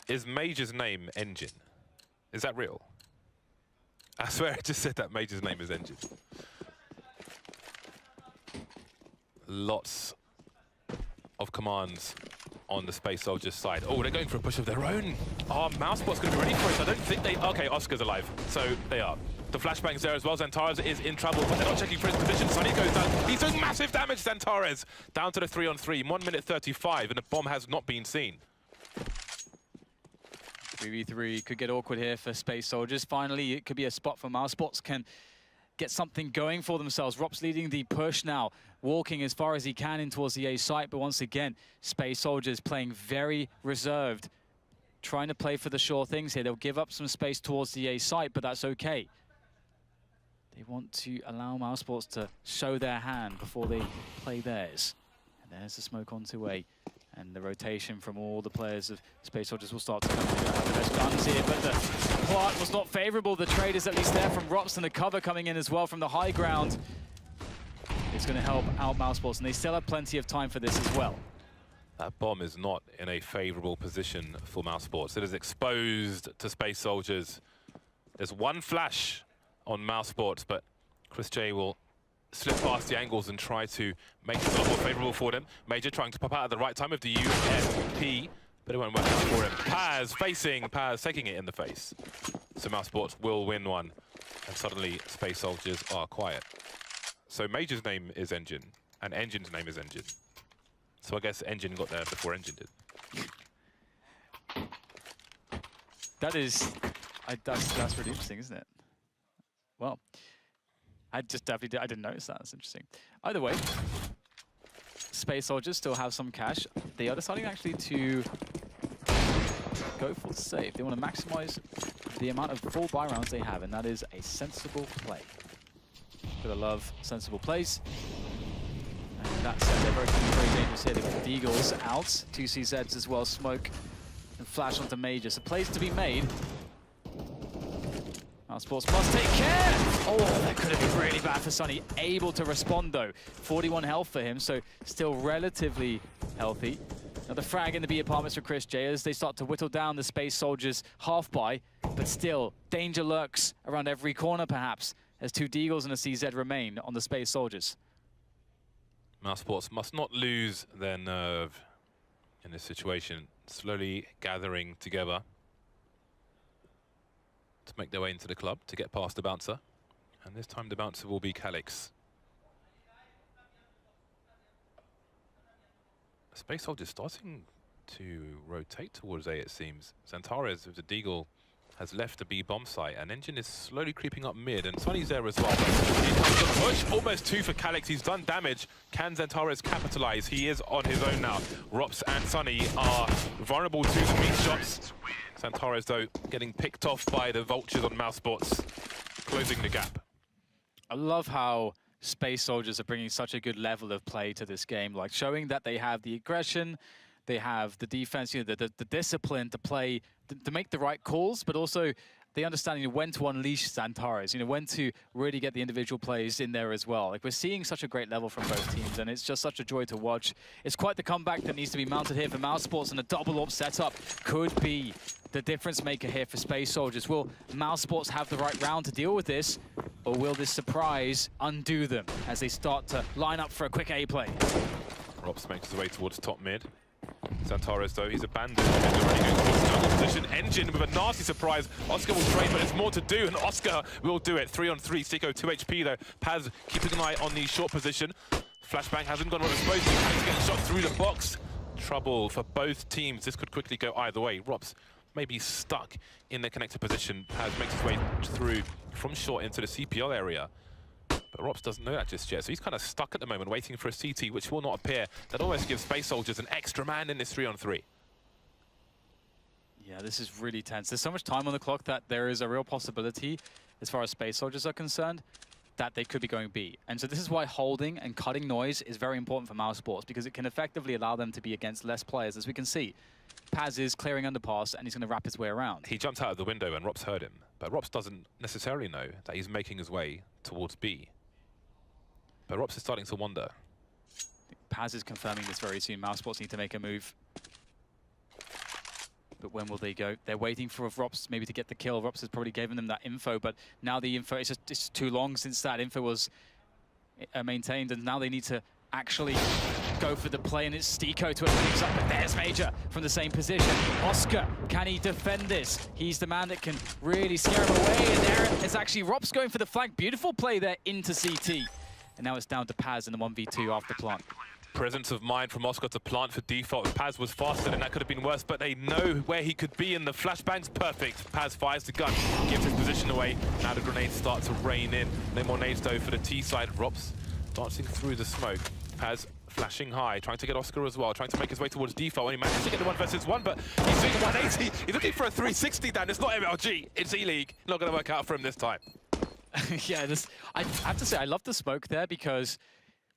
Is Major's name Engine? Is that real? I swear I just said that Major's name is Engine. Lots of commands on the Space Soldiers side. Oh, they're going for a push of their own. Oh, mousesports going to be ready for it. I don't think they... Okay, Oscar's alive. So they are. The flashbang's there as well. Xantares is in trouble, but they're not checking for his position. Sonny goes down. He's doing massive damage, Xantares. Down to the 3-on-3. 1 minute 35, and the bomb has not been seen. 3v3 could get awkward here for Space Soldiers. Finally, it could be a spot for mousesports can get something going for themselves. Rop's leading the push now, walking as far as he can in towards the A site, but once again, Space Soldiers playing very reserved, trying to play for the sure things here. They'll give up some space towards the A site, but that's okay. They want to allow mousesports to show their hand before they play theirs. And there's the smoke onto A. And the rotation from all the players of Space Soldiers will start to come in. They don't have the best guns here, but the plot was not favorable. The trade is at least there from Rops, and the cover coming in as well from the high ground. It's going to help out mousesports, and they still have plenty of time for this as well. That bomb is not in a favorable position for mousesports. It is exposed to Space Soldiers. There's one flash on mousesports, but Chris J will slip past the angles and try to make it a lot more favorable for them. Major trying to pop out at the right time of the USP, but it won't work out for him. Paz taking it in the face. So mousesports will win one, and suddenly Space Soldiers are quiet. So Major's name is Engine, and Engine's name is Engine. So I guess Engine got there before Engine did. That's really interesting, isn't it? Well, I didn't notice that. That's interesting. Either way, Space Soldiers still have some cash. They are deciding actually to go for the save. They want to maximize the amount of full buy rounds they have, and that is a sensible play. Gotta love sensible plays. And that said, they're very dangerous here. They've got the Eagles out, 2 CZs as well, smoke and flash onto Major. So plays to be made. mousesports must take care! Oh, that could have been really bad for Sunny. Able to respond though. 41 health for him, so still relatively healthy. Another frag in the B apartments for Chris J as they start to whittle down the Space Soldiers half buy, but still, danger lurks around every corner perhaps, as 2 Deagles and a CZ remain on the Space Soldiers. mousesports must not lose their nerve in this situation, slowly gathering together to make their way into the club, to get past the bouncer. And this time the bouncer will be Calix. Space Soldiers starting to rotate towards A, it seems. Zantares with the Deagle has left the B bomb site, and Engine is slowly creeping up mid, and Sunny's there as well. Here comes the push, almost 2 for Calix. He's done damage. Can Zantares capitalize? He is on his own now. Rops and Sunny are vulnerable to the meat shots. Zantares, though, getting picked off by the vultures on mousesports, closing the gap. I love how Space Soldiers are bringing such a good level of play to this game, like showing that they have the aggression, they have the defense, you know, the discipline to play, to make the right calls, but also the understanding of when to unleash Zantares, you know, when to really get the individual plays in there as well. Like, we're seeing such a great level from both teams, and it's just such a joy to watch. It's quite the comeback that needs to be mounted here for mousesports, and a double AWP setup could be the difference maker here for Space Soldiers. Will mousesports have the right round to deal with this, or will this surprise undo them as they start to line up for a quick A play? Rops makes his way towards top mid. Zantares, though, he's abandoned. He's already going towards the jungle position. Engine with a nasty surprise. Oscar will trade, but there's more to do, and Oscar will do it. 3-on-3, csgo 2 HP, though. Paz keeping an eye on the short position. Flashbang hasn't gone what it's supposed to. He's getting shot through the box. Trouble for both teams. This could quickly go either way. Rops maybe stuck in the connector position. Paz makes his way through from short into the CPL area. But Rops doesn't know that just yet, so he's kind of stuck at the moment, waiting for a CT, which will not appear. That almost gives Space Soldiers an extra man in this 3-on-3. Yeah, this is really tense. There's so much time on the clock that there is a real possibility, as far as Space Soldiers are concerned, that they could be going B. And so this is why holding and cutting noise is very important for mousesports, because it can effectively allow them to be against less players, as we can see. Paz is clearing underpass, and he's going to wrap his way around. He jumped out of the window and Rops heard him, but Rops doesn't necessarily know that he's making his way towards B. But Rops is starting to wonder. Paz is confirming this very soon. mousesports need to make a move. But when will they go? They're waiting for Rops maybe to get the kill. Rops has probably given them that info, but now the info is just too long since that info was maintained, and now they need to actually go for the play, and it's Stico to open things up, but there's Major from the same position. Oscar, can he defend this? He's the man that can really scare him away, and there it's actually Rops going for the flank. Beautiful play there into CT. And now it's down to Paz in the 1v2 after plant. Presence of mind from Oscar to plant for default. If Paz was faster, then that could have been worse, but they know where he could be, and the flashbang's perfect. Paz fires the gun, gives his position away. Now the grenades start to rain in. No more nades, though, for the T side. Rops dancing through the smoke. Paz flashing high, trying to get Oscar as well, trying to make his way towards default. And he managed to get the 1v1, but he's doing 180. He's looking for a 360, Dan. It's not MLG, it's E-League. Not going to work out for him this time. Yeah, I have to say, I love the smoke there, because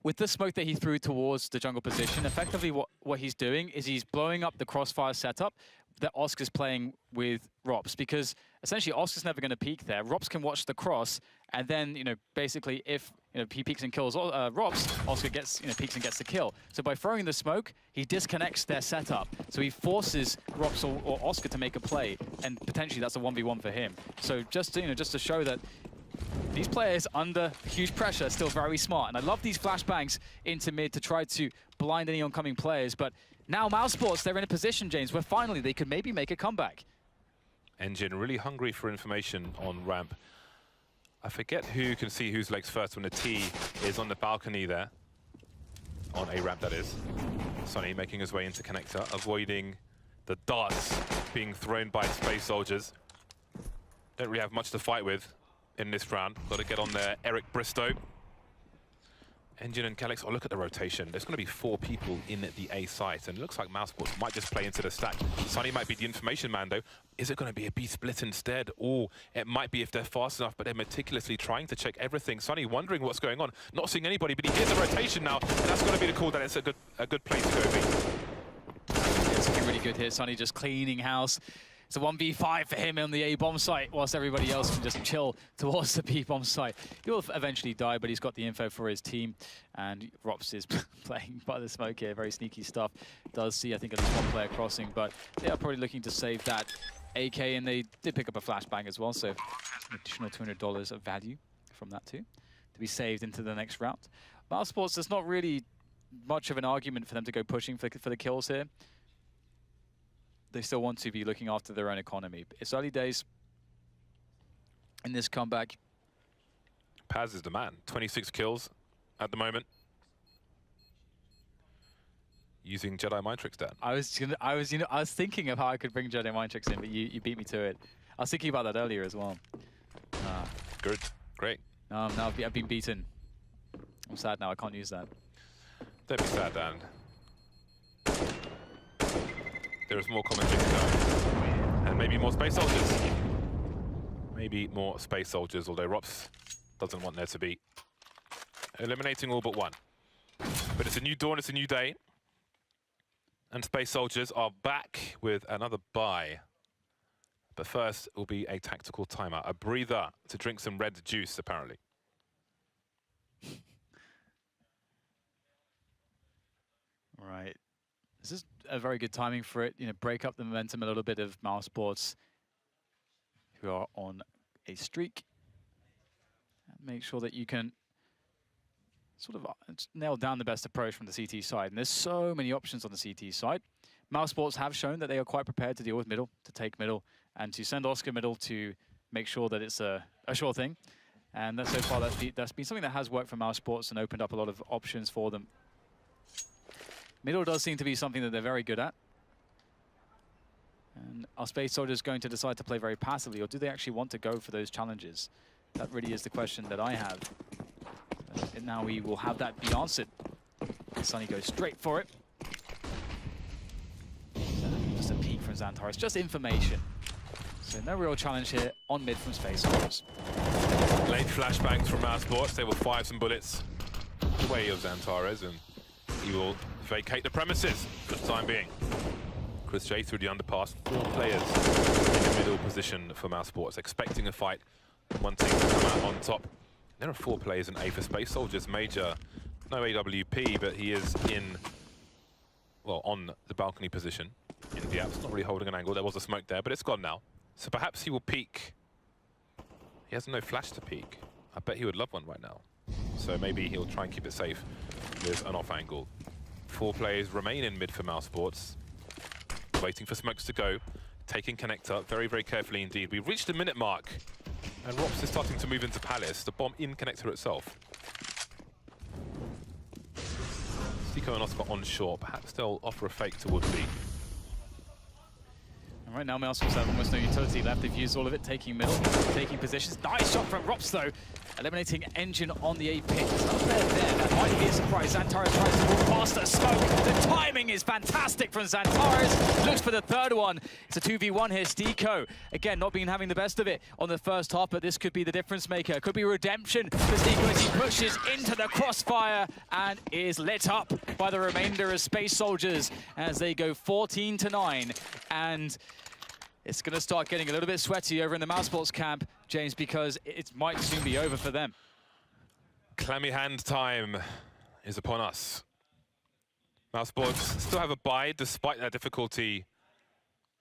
with the smoke that he threw towards the jungle position, effectively what he's doing is he's blowing up the crossfire setup that Oscar's playing with Rops, because essentially Oscar's never going to peek there. Rops can watch the cross, and then, you know, basically if he peeks and kills Rops, Oscar gets, peeks and gets the kill. So by throwing the smoke, he disconnects their setup. So he forces Rops or Oscar to make a play, and potentially that's a 1v1 for him. So just to show that these players under huge pressure are still very smart. And I love these flashbangs into mid to try to blind any oncoming players. But now mousesports, they're in a position, James, where finally they could maybe make a comeback. Engine really hungry for information on ramp. I forget who can see whose legs first when the T is on the balcony there. On A ramp, that is. Sonny making his way into connector, avoiding the darts being thrown by Space Soldiers. Don't really have much to fight with in this round. Got to get on there. Eric Bristow. Engine and Calix. Oh, look at the rotation. There's going to be 4 people in the A site, and it looks like mousesports might just play into the stack. Sonny might be the information man, though. Is it going to be a B split instead? Or it might be if they're fast enough, but they're meticulously trying to check everything. Sonny wondering what's going on, not seeing anybody, but he hears the rotation now, and that's going to be the call that it's a good place to go, B. It's looking really good here. Sonny just cleaning house. It's a 1v5 for him on the A-bomb site, whilst everybody else can just chill towards the B-bomb site. He will eventually die, but he's got the info for his team. And Rops is playing by the smoke here. Very sneaky stuff. Does see, I think, at least one player crossing, but they are probably looking to save that AK, and they did pick up a flashbang as well, so an additional $200 of value from that too, to be saved into the next round. mousesports, there's not really much of an argument for them to go pushing for the kills here. They still want to be looking after their own economy. It's early days in this comeback. Paz is the man. 26 kills at the moment. Using Jedi Mind Tricks, Dan. I was thinking of how I could bring Jedi Mind Tricks in, but you beat me to it. I was thinking about that earlier as well. Good, great. Now I've been beaten. I'm sad now. I can't use that. Don't be sad, Dan. There is more commentary to come. And maybe more Space Soldiers. Maybe more Space Soldiers, although Rops doesn't want there to be. Eliminating all but one. But it's a new dawn, it's a new day. And Space Soldiers are back with another bye. But first, it will be a tactical timeout. A breather to drink some red juice, apparently. Right. This is a very good timing for it. Break up the momentum a little bit of mousesports, who are on a streak. And make sure that you can sort of nail down the best approach from the CT side. And there's so many options on the CT side. mousesports have shown that they are quite prepared to deal with middle, to take middle, and to send Oscar middle to make sure that it's a sure thing. And that, so far, that's been something that has worked for mousesports and opened up a lot of options for them. Middle does seem to be something that they're very good at. And are Space Soldiers going to decide to play very passively, or do they actually want to go for those challenges? That really is the question that I have. And now we will have that be answered. Sonny goes straight for it. Just a peek from Xantares, just information. So no real challenge here on mid from Space Soldiers. Late flashbangs from mousesports. They will fire some bullets away of Xantares, and he will vacate the premises for the time being. Chris J through the underpass. 4 players in the middle position for mousesports, expecting a fight, wanting to come out on top. There are 4 players in A for Space Soldiers. Major, no AWP, but he is on the balcony position. In the apps, not really holding an angle. There was a smoke there, but it's gone now. So perhaps he will peek. He has no flash to peek. I bet he would love one right now. So maybe he'll try and keep it safe with an off angle. 4 players remain in mid for mousesports. Waiting for smokes to go. Taking connector very, very carefully indeed. We've reached the minute mark. And Rops is starting to move into Palace. The bomb in connector itself. Zico and Oscar on shore. Perhaps they'll offer a fake towards B. And right now, mousesports have almost no utility left. They've used all of it, taking middle, taking positions. Nice shot from Rops, though. Eliminating Engine on the A pit. There's no player there. That might be a surprise. Xantares tries to move past the smoke. The timing is fantastic from Xantares. Looks for the third one. It's a 2v1 here. Stico, again, not been having the best of it on the first half, but this could be the difference maker. Could be redemption for Stico as he pushes into the crossfire and is lit up by the remainder of Space Soldiers as they go 14-9. And it's going to start getting a little bit sweaty over in the mousesports camp, James, because it might soon be over for them. Clammy hand time is upon us. mousesports still have a bye despite that difficulty.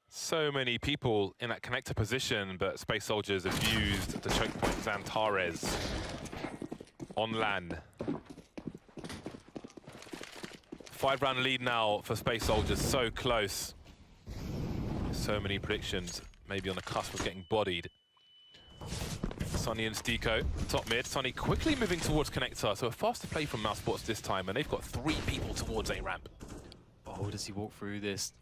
So many people in that connector position, but Space Soldiers have used the choke point Xantares on land. 5-round lead now for Space Soldiers, so close. So many predictions, maybe on the cusp of getting bodied. Sonny and Stiko, top mid. Sonny quickly moving towards connector, so a faster play from mousesports this time, and they've got 3 people towards A ramp. Oh, does he walk through this?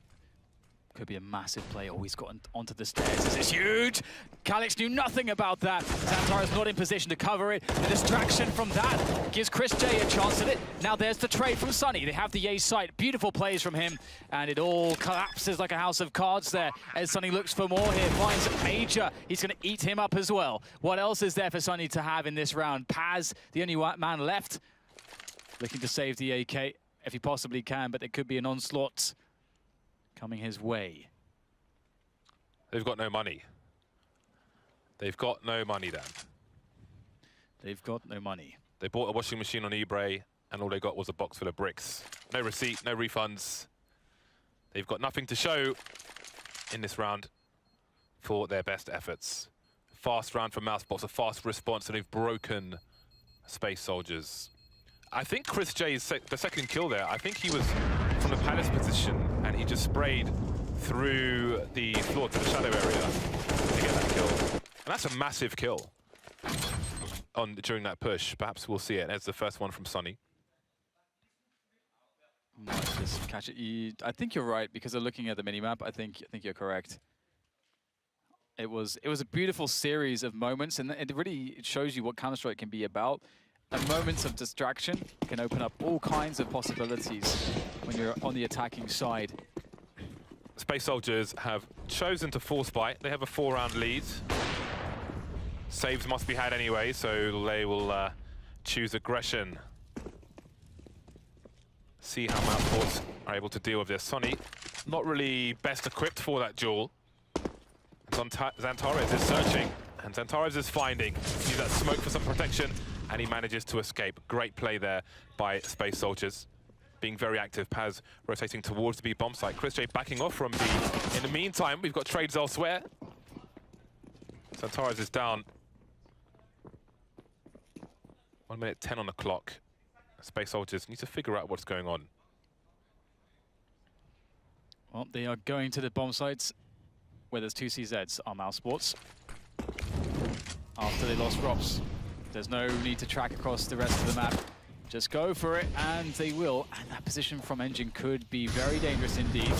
Could be a massive play. Oh, he's gotten onto the stairs. This is huge. Calix knew nothing about that. Xantares not in position to cover it. The distraction from that gives Chris J a chance at it. Now there's the trade from Sonny. They have the A site. Beautiful plays from him. And it all collapses like a house of cards there as Sonny looks for more here. Finds Major. He's going to eat him up as well. What else is there for Sonny to have in this round? Paz, the only man left, looking to save the AK if he possibly can, but there could be an onslaught coming his way. They've got no money. They've got no money, Dan. They've got no money. They bought a washing machine on eBay, and all they got was a box full of bricks. No receipt, no refunds. They've got nothing to show in this round for their best efforts. Fast round from mousesports, a fast response, and they've broken Space Soldiers. I think Chris J's the second kill there, I think he was from the palace position, and he just sprayed through the floor to the shadow area to get that kill. And that's a massive kill during that push. Perhaps we'll see it. There's the first one from Sonny. Might just catch it. I think you're right, because of looking at the minimap. I think you're correct. It was a beautiful series of moments, and it really shows you what Counter-Strike can be about. And moments of distraction can open up all kinds of possibilities when you're on the attacking side. Space Soldiers have chosen to force buy. They have a 4-round lead. Saves must be had anyway, so they will choose aggression. See how mousesports are able to deal with this. Sonny, not really best equipped for that duel. Xantares is searching, and Xantares is finding. Use that smoke for some protection, and he manages to escape. Great play there by Space Soldiers. Being very active. Paz rotating towards the B bomb site. Chris J backing off from B. In the meantime, we've got trades elsewhere. Xantares is down. 1 minute 10 on the clock. Space Soldiers need to figure out what's going on. Well, they are going to the bomb sites where there's 2 CZs on mousesports. After they lost Robs. There's no need to track across the rest of the map. Just go for it, and they will. And that position from Engine could be very dangerous indeed.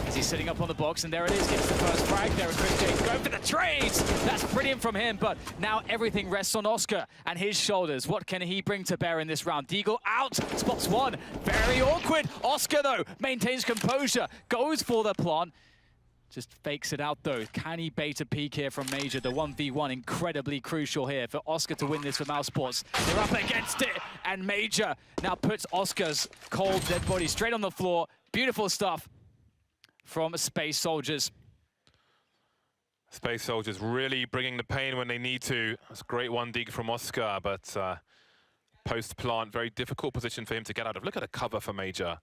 As he's sitting up on the box, and there it is. Gets the first frag there, and Chris J going for the trades. That's brilliant from him, but now everything rests on Oscar and his shoulders. What can he bring to bear in this round? Deagle out, spots one. Very awkward. Oscar, though, maintains composure, goes for the plant. Just fakes it out, though. Can he bait a peek here from Major? The 1v1 incredibly crucial here for Oscar to win this for mousesports. They're up against it, and Major now puts Oscar's cold dead body straight on the floor. Beautiful stuff from Space Soldiers. Space Soldiers really bringing the pain when they need to. That's a great one dig from Oscar, but post-plant, very difficult position for him to get out of. Look at the cover for Major.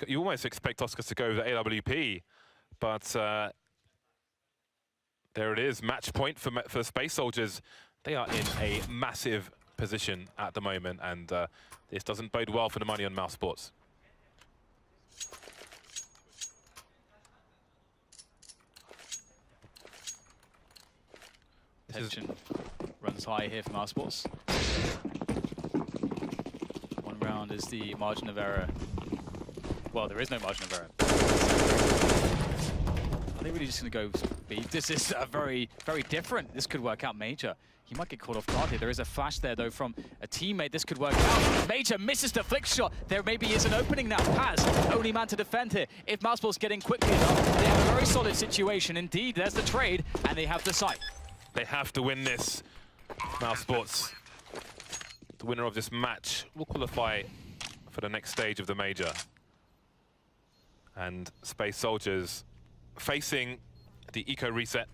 You almost expect Oscar to go with the AWP. But there it is, match point for Space Soldiers. They are in a massive position at the moment, and this doesn't bode well for the money on mousesports. Tension runs high here for mousesports. 1 round is the margin of error. Well, there is no margin of error. Are they really just going to go B? This is very, very different. This could work out Major. He might get caught off guard here. There is a flash there, though, from a teammate. This could work out. Major misses the flick shot. There maybe is an opening now. Paz, only man to defend here. If mousesports getting quickly enough, they have a very solid situation. Indeed, there's the trade, and they have the site. They have to win this, mousesports. The winner of this match will qualify for the next stage of the Major. And Space Soldiers facing the eco reset.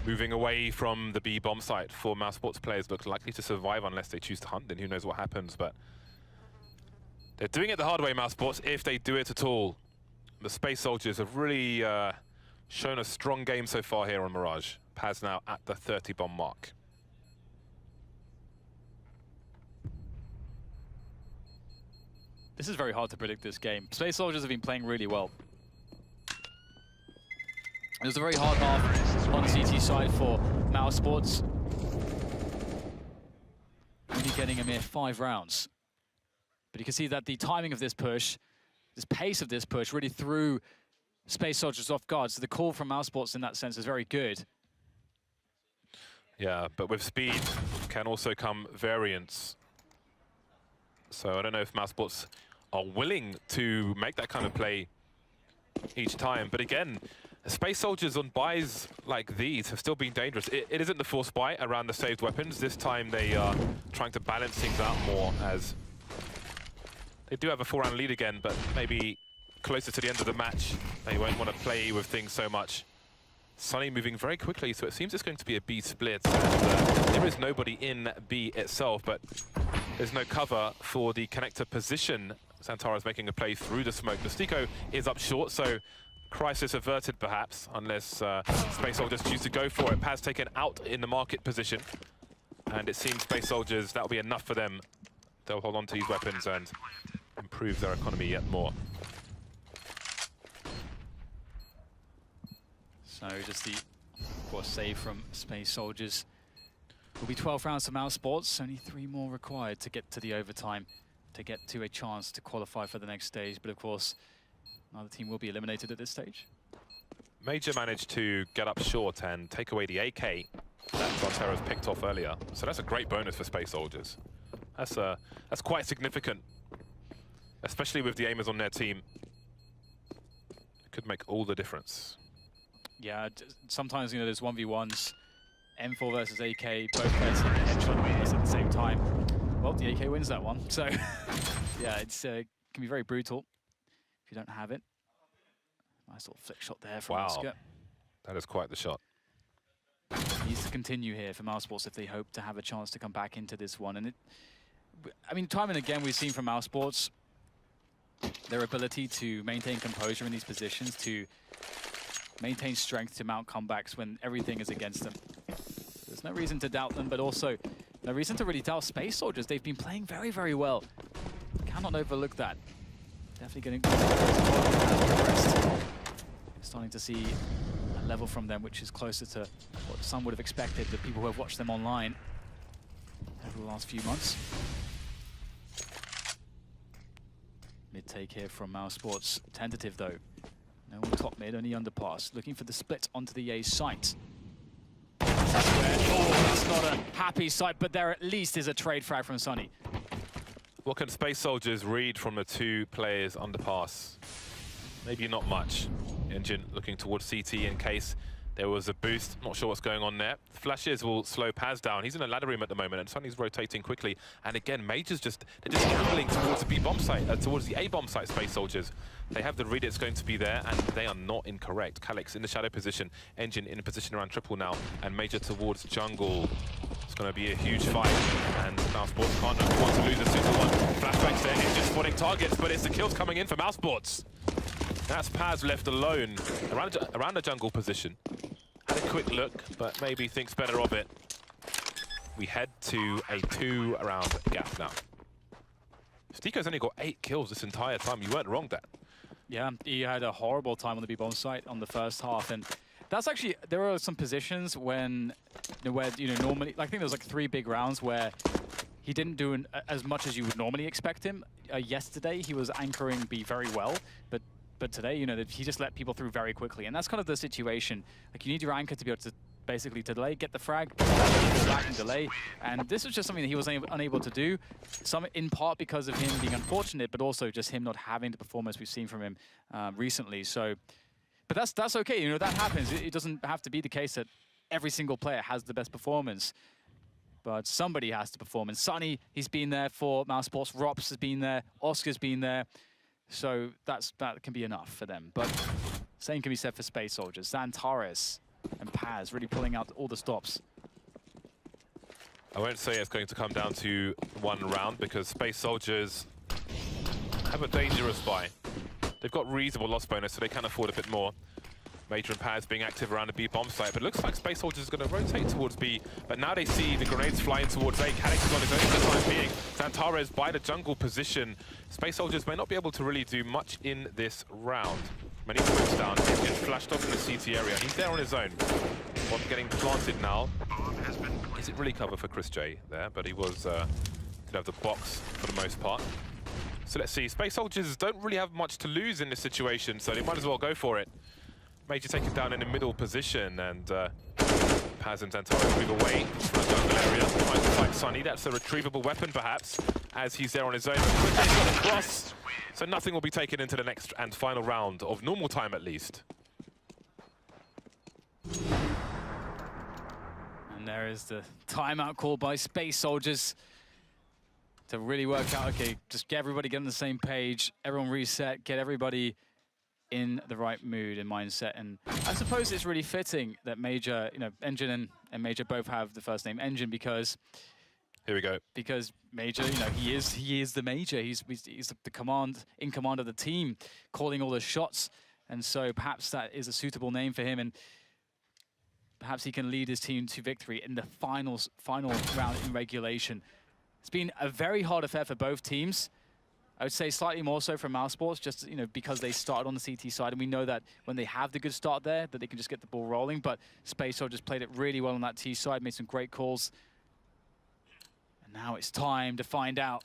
moving away from the B bomb site for mousesports players look likely to survive unless they choose to hunt. Then who knows what happens, but they're doing it the hard way, mousesports, if they do it at all. The Space Soldiers have really shown a strong game so far here on Mirage. Paz now at the 30 bomb mark. This is very hard to predict, this game. Space Soldiers have been playing really well. It was a very hard half on the CT side for mousesports. Only getting a mere 5 rounds. But you can see that the timing of this push, this pace of this push, really threw Space Soldiers off guard. So the call from mousesports in that sense is very good. Yeah, but with speed can also come variance. So I don't know if mousesports are willing to make that kind of play each time. But again, Space Soldiers on buys like these have still been dangerous. It isn't the forced buy around the saved weapons. This time they are trying to balance things out more, as they do have a 4-round lead again, but maybe closer to the end of the match, they won't want to play with things so much. Sunny moving very quickly, so it seems it's going to be a B split. And, there is nobody in B itself, but there's no cover for the connector position. Santara's making a play through the smoke. Mystico is up short, so crisis averted perhaps, unless Space Soldiers choose to go for it. Paz taken out in the market position, and it seems Space Soldiers, that'll be enough for them. They'll hold on to these weapons and improve their economy yet more. So just the, of course, save from Space Soldiers. Will be 12 rounds for mousesports, only 3 more required to get to the overtime, to get to a chance to qualify for the next stage. But of course, another team will be eliminated at this stage. Major managed to get up short and take away the AK that Frontero's picked off earlier. So that's a great bonus for Space Soldiers. That's quite significant, especially with the aimers on their team. It could make all the difference. Yeah, sometimes, you know, there's 1v1s, M4 versus AK, both players hit the headshot at the same time. Well, the AK wins that one, so yeah, it's can be very brutal if you don't have it. Nice little flick shot there from Oscar. That is quite the shot. Needs to continue here for mousesports if they hope to have a chance to come back into this one. And I mean, time and again, we've seen from mousesports their ability to maintain composure in these positions, to maintain strength to mount comebacks when everything is against them. There's no reason to doubt them, but also no reason to really doubt Space Soldiers. They've been playing very, very well. Cannot overlook that. Definitely getting starting to see a level from them which is closer to what some would have expected, the people who have watched them online over the last few months. Mid-take here from mousesports. Tentative though. No one top mid, only underpass. Looking for the split onto the A site. That's not a happy sight, but there at least is a trade frag from Sunny. What can Space Soldiers read from the 2 players underpass? Maybe not much. Engine looking towards CT in case there was a boost. Not sure what's going on there. Flashes will slow Paz down. He's in a ladder room at the moment, and Sunny's rotating quickly. And again, Major's they're just gambling towards the B bomb site, towards the A bomb site. Space Soldiers. They have the read it's going to be there, and they are not incorrect. Calyx in the shadow position, Engine in a position around triple now, and Major towards jungle. It's going to be a huge fight, and mousesports can't afford to lose a single one. Flashbacks there, Engine spotting targets, but it's the kills coming in for mousesports. That's Paz left alone around the jungle position. Had a quick look, but maybe thinks better of it. We head to a 2-round gap now. Stico's only got 8 kills this entire time. You weren't wrong, Dan. Yeah, he had a horrible time on the B bomb site on the first half, and that's actually, there are some positions when, where normally, I think there was like 3 big rounds where he didn't do as much as you would normally expect him. Yesterday, he was anchoring B very well, but today, he just let people through very quickly, and that's kind of the situation. Like, you need your anchor to be able to basically delay, get the frag, back and delay, and this was just something that he was unable to do. Some in part because of him being unfortunate, but also just him not having the performance we've seen from him recently. So, but that's okay. That happens. It doesn't have to be the case that every single player has the best performance, but somebody has to perform. And Sunny, he's been there for mousesports. Rops has been there. Oscar's been there. So that can be enough for them. But same can be said for Space Soldiers. Xantares, a and Paz really pulling out all the stops. I won't say it's going to come down to one round because Space Soldiers have a dangerous buy. They've got reasonable loss bonus, so they can afford a bit more. Major and Paz being active around the B bomb site, but it looks like Space Soldiers is going to rotate towards B. But now they see the grenades flying towards A. Calyx is on his own for the time being. Xantares by the jungle position. Space Soldiers may not be able to really do much in this round. Many smokes down, gets flashed off in the CT area. He's there on his own. Bomb getting planted now. Is it really cover for Chris J there? But he was could have the box for the most part. So let's see. Space Soldiers don't really have much to lose in this situation, so they might as well go for it. Major taken down in the middle position, and Paz and Xantares move away from the jungle area, trying to fight Sunny. That's a retrievable weapon, perhaps, as he's there on his own. He's got a cross, so nothing will be taken into the next and final round of normal time, at least. And there is the timeout call by Space Soldiers to really work out, okay, just get everybody get on the same page, everyone reset, get everybody in the right mood and mindset. And I suppose it's really fitting that Major, you know, Engine and Major both have the first name Engine because here we go. Because Major, you know, he is the Major. He's the command of the team, calling all the shots. And so perhaps that is a suitable name for him, and perhaps he can lead his team to victory in the final round in regulation. It's been a very hard affair for both teams. I would say slightly more so for mousesports, just, you know, because they started on the CT side, and we know that when they have the good start there, that they can just get the ball rolling. But Space Soldiers played it really well on that T side, made some great calls. And now it's time to find out,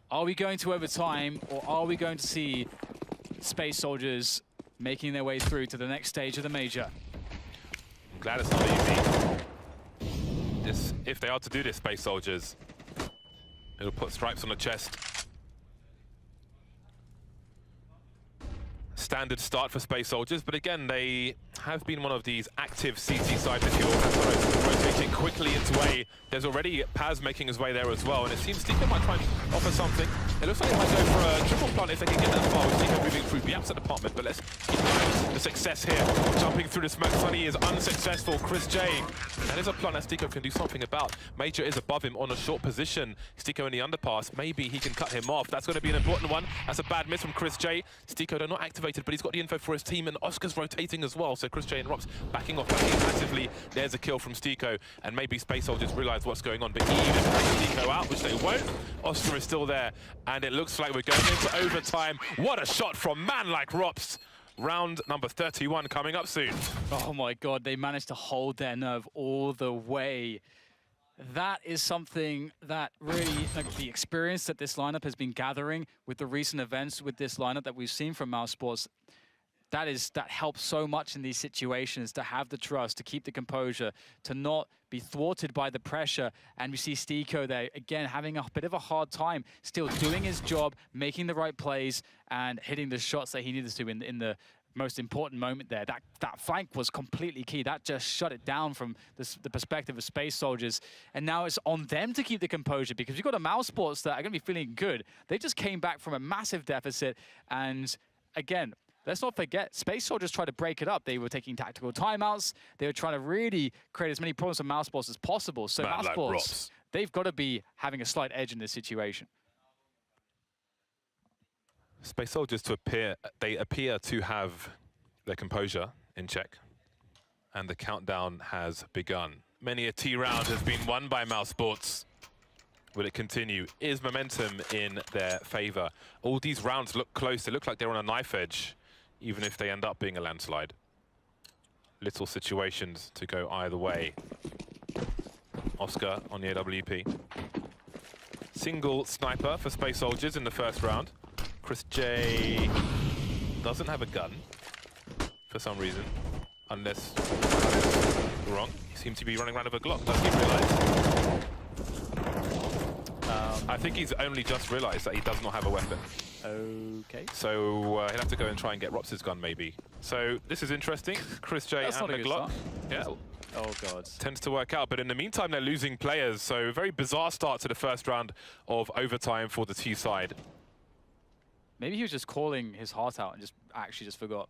are we going to overtime, or are we going to see Space Soldiers making their way through to the next stage of the Major? I'm glad it's not easy. If they are to do this, Space Soldiers, it'll put stripes on the chest. Standard start for Space Soldiers, but again, they have been one of these active CT side midfield, rotating quickly into A. There's already Paz making his way there as well, and it seems Stika might try and offer something. It looks like they might go for a triple plant if they can get that far with Stika moving through the upset department, but let's keep the success here. Jumping through the smoke, Sunny is unsuccessful. Chris J, that is a plant that Stika can do something about. Major is above him on a short position. Stika in the underpass, maybe he can cut him off. That's going to be an important one. That's a bad miss from Chris J. Stika, they're not activated, but he's got the info for his team, and Oscar's rotating as well, so Chris J interrupts, backing off massively. There's a kill from Stiko, and maybe Space Soldiers realize what's going on, but even if they take Stiko out, which they won't, Oscar is still there, and it looks like we're going into overtime. What a shot from man like Rops. Round number 31 coming up soon. Oh my God, they managed to hold their nerve all the way. That is something that really, like, the experience that this lineup has been gathering with the recent events with this lineup that we've seen from mousesports, that helps so much in these situations, to have the trust, to keep the composure, to not be thwarted by the pressure. And we see Stiko there, again, having a bit of a hard time, still doing his job, making the right plays, and hitting the shots that he needed to in the most important moment there. That flank was completely key. That just shut it down from the perspective of Space Soldiers. And now it's on them to keep the composure, because you've got a mousesports that are going to be feeling good. They just came back from a massive deficit, and again, let's not forget, Space Soldiers tried to break it up. They were taking tactical timeouts. They were trying to really create as many problems for mousesports as possible. So mousesports, they've got to be having a slight edge in this situation. Space Soldiers they appear to have their composure in check, and the countdown has begun. Many a T round has been won by mousesports. Will it continue? Is momentum in their favor? All these rounds look close. They look like they're on a knife edge, even if they end up being a landslide. Little situations to go either way. Oscar on the AWP. Single sniper for Space Soldiers in the first round. Chris J doesn't have a gun for some reason, unless I'm wrong. He seems to be running around with a Glock, doesn't he realise? I think he's only just realised that he does not have a weapon. Okay. So he'll have to go and try and get Rops' gun, maybe. So this is interesting. Chris J and the Glock. Yeah. Oh God. Tends to work out, but in the meantime, they're losing players. So a very bizarre start to the first round of overtime for the T side. Maybe he was just calling his heart out and just actually forgot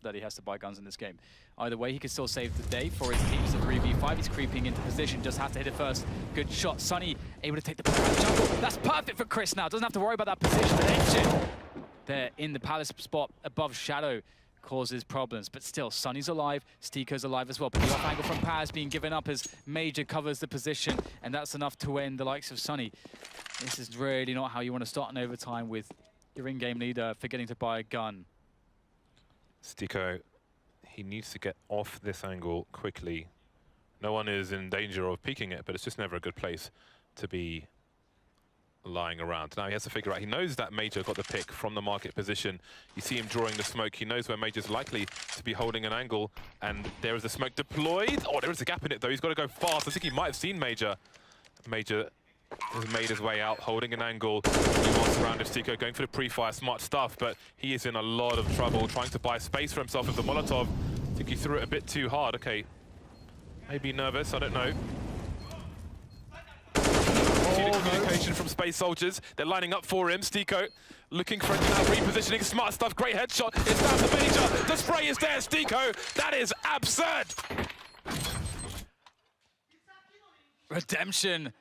that he has to buy guns in this game. Either way, he can still save the day for his team. It's a 3v5. He's creeping into position. Just have to hit it first. Good shot. Sunny able to take the jungle. That's perfect for Chris now. Doesn't have to worry about that position. But Engine there in the palace spot above Shadow causes problems. But still, Sunny's alive. Stiko's alive as well. But the off angle from Paz being given up as Major covers the position. And that's enough to win the likes of Sunny. This is really not how you want to start an overtime with your in-game leader forgetting to buy a gun. Stiko, he needs to get off this angle quickly. No one is in danger of peeking it, but it's just never a good place to be lying around. Now he has to figure out, he knows that Major got the pick from the market position. You see him drawing the smoke. He knows where Major's likely to be holding an angle, and there is the smoke deployed. Oh, there is a gap in it though. He's got to go fast. I think he might have seen Major. Major has made his way out, holding an angle. He wants around of Stiko, going for the pre-fire, smart stuff, but he is in a lot of trouble, trying to buy space for himself with the Molotov. I think he threw it a bit too hard. Okay, maybe nervous, I don't know. See the communication from Space Soldiers. They're lining up for him. Stiko looking for now repositioning. Smart stuff, great headshot. It's down to Major. The spray is there, Stiko. That is absurd. Redemption.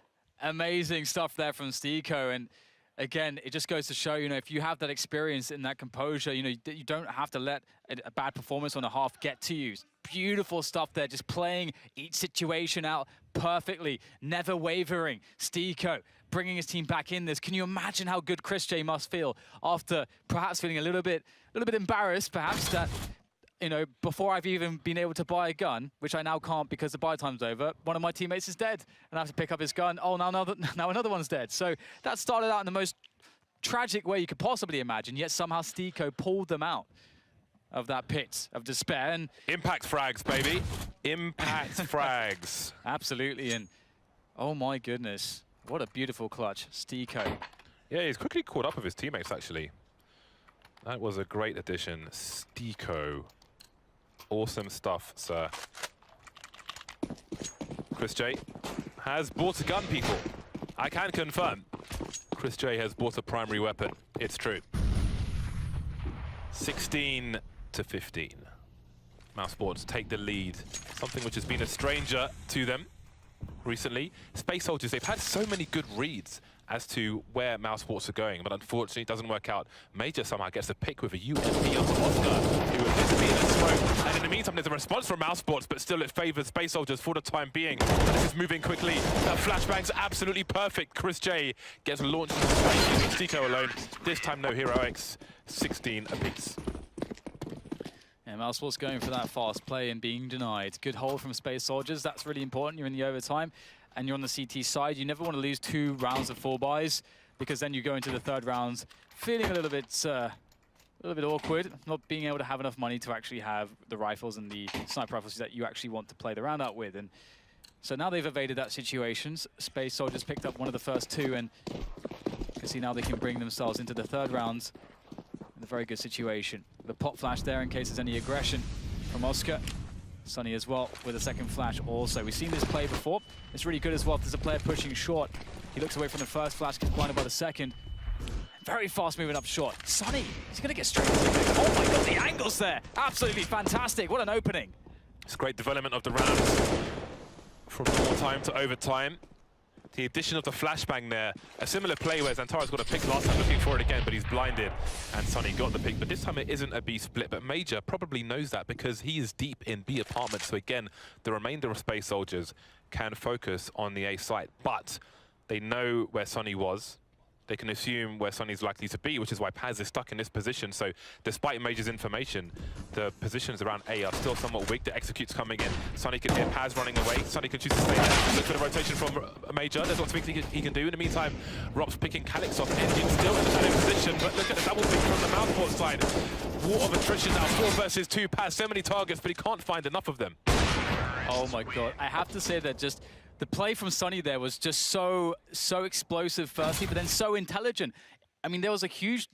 Amazing stuff there from Stiko. And again, it just goes to show, you know, if you have that experience and that composure, you know, you don't have to let a bad performance on a half get to you. Beautiful stuff there, just playing each situation out perfectly, never wavering. Stiko bringing his team back in this. Can you imagine how good Chris J must feel after perhaps feeling a little bit embarrassed, perhaps, that, you know, before I've even been able to buy a gun, which I now can't because the buy time's over, one of my teammates is dead, and I have to pick up his gun. Oh, now another one's dead. So that started out in the most tragic way you could possibly imagine, yet somehow Stiko pulled them out of that pit of despair. And impact frags, baby. Impact frags. Absolutely, and oh my goodness, what a beautiful clutch, Stiko. Yeah, he's quickly caught up with his teammates, actually. That was a great addition. Stiko. Awesome stuff, sir. Chris J has bought a gun, people. I can confirm. Chris J has bought a primary weapon. It's true. 16 to 15. mousesports take the lead. Something which has been a stranger to them recently. Space Soldiers, they've had so many good reads as to where mousesports are going, but unfortunately it doesn't work out. Major somehow gets a pick with a UMP onto Oscar, who appears to be in a smoke. And in the meantime, there's a response from mousesports, but still it favors Space Soldiers for the time being. And this is moving quickly. That flashbang's absolutely perfect. Chris J gets launched into space using Stiko alone. This time no heroics. 16 apiece. Yeah, mousesports going for that fast play and being denied. Good hold from Space Soldiers. That's really important. You're in the overtime, and you're on the CT side. You never want to lose 2 rounds of 4 buys, because then you go into the 3rd round feeling a little bit awkward, not being able to have enough money to actually have the rifles and the sniper rifles that you actually want to play the round out with. And so now they've evaded that situation. Space Soldiers picked up one of the first 2, and you can see now they can bring themselves into the 3rd round in a very good situation. The pop flash there in case there's any aggression from Oscar. Sunny as well with a 2nd flash also. We've seen this play before. It's really good as well if there's a player pushing short. He looks away from the 1st flash, gets blinded by the 2nd. Very fast moving up short. Sunny, he's going to get straight into it. Oh my god, the angles there. Absolutely fantastic. What an opening. It's great development of the rounds from normal time to overtime. The addition of the flashbang there, a similar play where Xantara's got a pick last time, looking for it again, but he's blinded, and Sunny got the pick. But this time it isn't a B split, but Major probably knows that because he is deep in B apartment. So again, the remainder of Space Soldiers can focus on the A site, but they know where Sunny was. They can assume where Sunny's likely to be, which is why Paz is stuck in this position. So despite Major's information, the positions around A are still somewhat weak. The execute's coming in. Sunny can hit Paz running away. Sunny can choose to stay there. Look for the rotation from Major. There's lots of things he can do. In the meantime, Rob's picking Calix off. Engine still in the shadow position, but look at the double pick from the mouthport side. War of attrition now, 4 versus 2. Paz, so many targets, but he can't find enough of them. Oh my god, I have to say that just the play from Sunny there was just so explosive firstly, but then so intelligent. I mean, there was a huge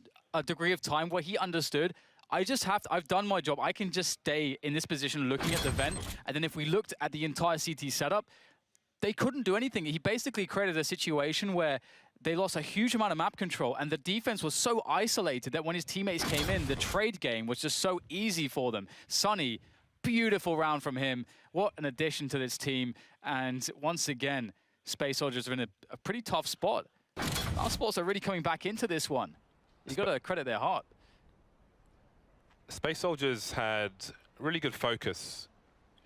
degree of time where he understood, I've done my job. I can just stay in this position looking at the vent. And then if we looked at the entire CT setup, they couldn't do anything. He basically created a situation where they lost a huge amount of map control, and the defense was so isolated that when his teammates came in, the trade game was just so easy for them. Sunny, beautiful round from him. What an addition to this team. And once again, Space Soldiers are in a pretty tough spot. mousesports are really coming back into this one. You got to credit their heart. Space Soldiers had really good focus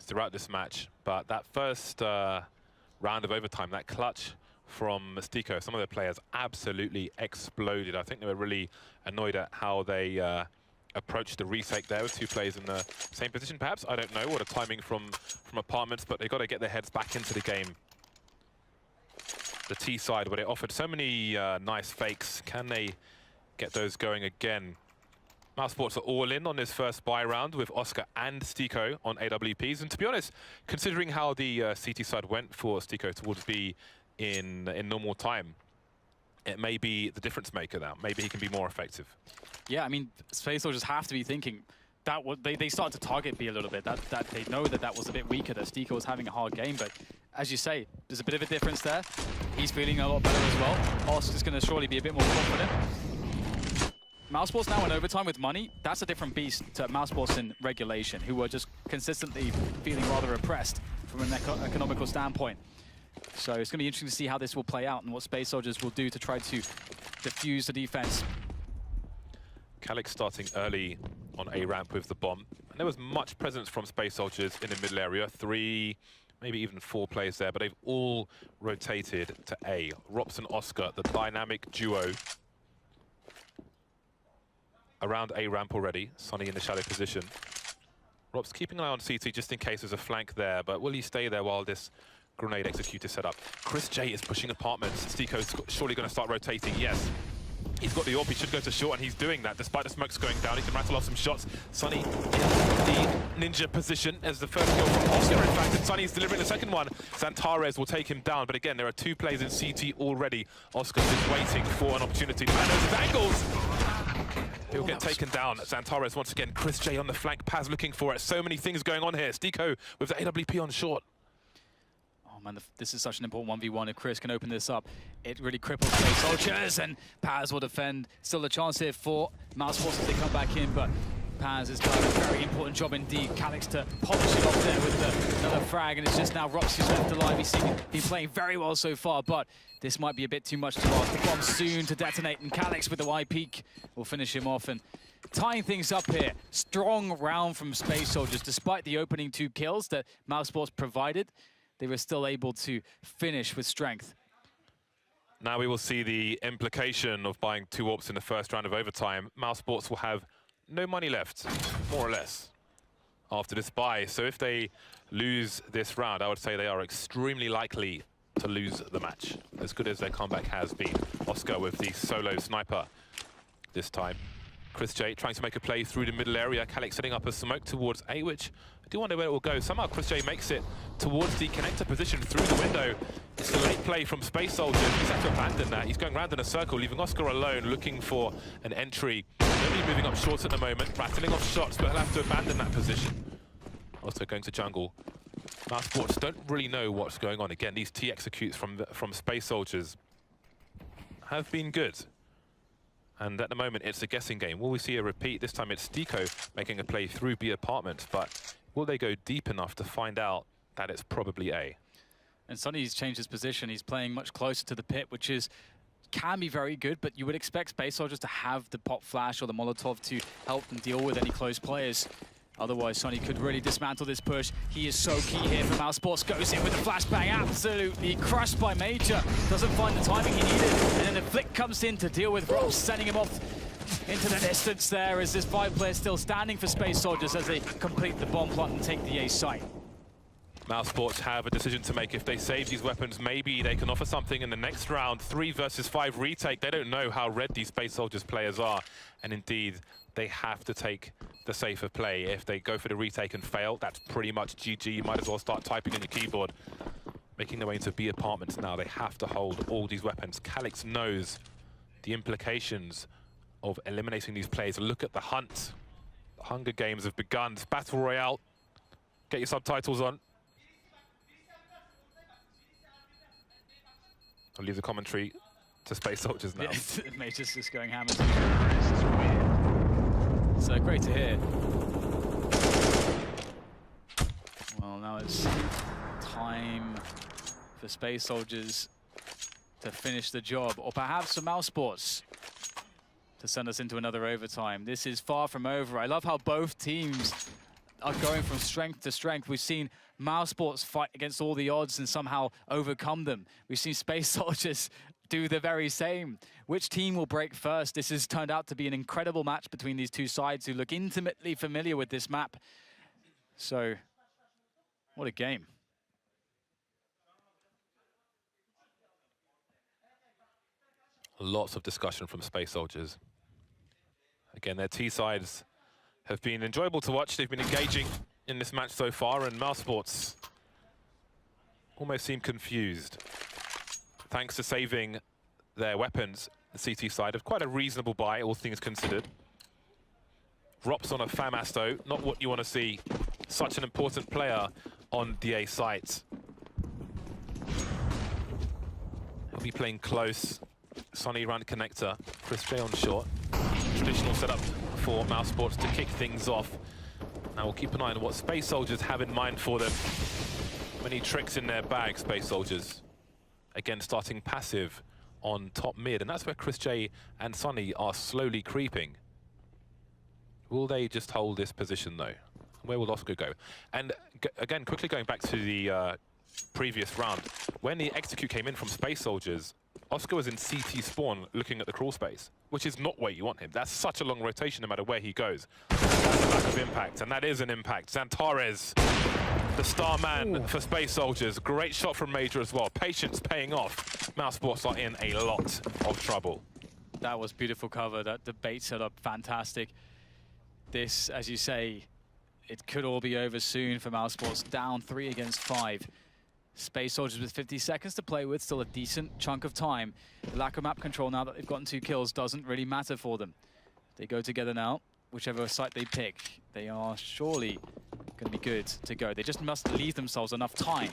throughout this match, but that first round of overtime, that clutch from Mystico, some of their players absolutely exploded. I think they were really annoyed at how they approached the retake there with two players in the same position, perhaps. I don't know what a timing from Apartments, but they've got to get their heads back into the game. The T side, where they offered so many nice fakes, can they get those going again? mousesports are all in on this first buy round with Oscar and Stico on AWPs. And to be honest, considering how the CT side went for Stico towards B in normal time, it may be the difference maker now. Maybe he can be more effective. Yeah, I mean, Space Soldiers have to be thinking that they started to target B a little bit. That they know that was a bit weaker, that Stico was having a hard game. But as you say, there's a bit of a difference there. He's feeling a lot better as well. Oscar's going to surely be a bit more confident. mousesports now in overtime with money. That's a different beast to mousesports in regulation, who were just consistently feeling rather oppressed from an economical standpoint. So it's going to be interesting to see how this will play out and what Space Soldiers will do to try to diffuse the defense. Calix starting early on A ramp with the bomb. And there was much presence from Space Soldiers in the middle area. 3, maybe even 4 players there, but they've all rotated to A. Rops and Oscar, the dynamic duo, around A ramp already. Sonny in the shadow position. Rob's keeping an eye on CT just in case there's a flank there, but will he stay there while this grenade executor set up? Chris J is pushing Apartments. Stico's surely going to start rotating. Yes. He's got the AWP, he should go to short, and he's doing that. Despite the smokes going down, he can rattle off some shots. Sonny in the ninja position as the first kill from Oscar, in fact, and Sonny's delivering the second one. Zantares will take him down, but again, there are 2 players in CT already. Oscar's just waiting for an opportunity. Man, those angles! He'll get taken down. Zantares once again. Chris J on the flank. Paz looking for it. So many things going on here. Stico with the AWP on short. Oh man, this is such an important 1v1. If Chris can open this up, it really cripples Space Soldiers, and Paz will defend. Still a chance here for mousesports as they come back in, but Paz has done a very important job indeed. Calix to polish it off there with another frag, and it's just now Rops who's left alive. He's been playing very well so far, but this might be a bit too much to ask. The bomb soon to detonate, and Calix with the Y peak will finish him off. And tying things up here, strong round from Space Soldiers. Despite the opening 2 kills that mousesports provided, they were still able to finish with strength. Now we will see the implication of buying 2 AWPs in the first round of overtime. mousesports will have no money left, more or less, after this buy. So if they lose this round, I would say they are extremely likely to lose the match, as good as their comeback has been. Oscar with the solo sniper this time. Chris J trying to make a play through the middle area. Calix setting up a smoke towards A, which I do wonder where it will go. Somehow Chris J makes it towards the connector position through the window. It's a late play from Space Soldiers. He's had to abandon that. He's going round in a circle, leaving Oscar alone, looking for an entry. Only moving up short at the moment, rattling off shots, but he'll have to abandon that position. Also going to jungle. mousesports don't really know what's going on. Again, these T executes from Space Soldiers have been good. And at the moment, it's a guessing game. Will we see a repeat? This time it's Stico making a play through B apartment, but will they go deep enough to find out that it's probably A? And Sonny's changed his position. He's playing much closer to the pit, which can be very good, but you would expect Space Soldiers to have the pop flash or the Molotov to help them deal with any close players. Otherwise, Sonny could really dismantle this push. He is so key here for mousesports. Goes in with the flashbang, absolutely crushed by Major. Doesn't find the timing he needed. And then the flick comes in to deal with Ross, sending him off into the distance there as this 5 player still standing for Space Soldiers as they complete the bomb plot and take the A site. mousesports have a decision to make. If they save these weapons, maybe they can offer something in the next round. 3 versus 5 retake. They don't know how red these Space Soldiers players are. And indeed, they have to take the safer play. If they go for the retake and fail, that's pretty much GG. You might as well start typing on your keyboard. Making their way into B apartments now. They have to hold all these weapons. Calix knows the implications of eliminating these players. Look at the hunt. The Hunger Games have begun. It's Battle Royale. Get your subtitles on. I'll leave the commentary to Space Soldiers now. Yeah, Major's just going hammer. So great to hear. Well, now it's time for Space Soldiers to finish the job, or perhaps for mousesports to send us into another overtime. This is far from over. I love how both teams are going from strength to strength. We've seen mousesports fight against all the odds and somehow overcome them. We've seen Space Soldiers do the very same. Which team will break first? This has turned out to be an incredible match between these two sides who look intimately familiar with this map. So, what a game. Lots of discussion from Space Soldiers. Again, their T sides have been enjoyable to watch. They've been engaging in this match so far, and mousesports almost seem confused. Thanks to saving their weapons, the CT side have quite a reasonable buy, all things considered. Drops on a Famasto, not what you want to see. Such an important player on DA site. He'll be playing close. Sonny round connector, Chris J on short. Traditional setup for mousesports to kick things off. Now we'll keep an eye on what Space Soldiers have in mind for them. Many tricks in their bag, Space Soldiers. Again, starting passive on top mid, and that's where Chris J and Sonny are slowly creeping. Will they just hold this position though? Where will Oscar go? And again, quickly going back to the previous round, when the execute came in from Space Soldiers, Oscar was in CT spawn looking at the crawl space, which is not where you want him. That's such a long rotation no matter where he goes. That's a lack of impact, and that is an impact. Zantares, the star man for Space Soldiers. Great shot from Major as well. Patience paying off. mousesports are in a lot of trouble. That was beautiful cover. That debate setup, fantastic. This, as you say, it could all be over soon for mousesports. Down 3 against 5. Space Soldiers with 50 seconds to play with, still a decent chunk of time. The lack of map control now that they've gotten 2 kills doesn't really matter for them. They go together now, whichever site they pick. They are surely going to be good to go. They just must leave themselves enough time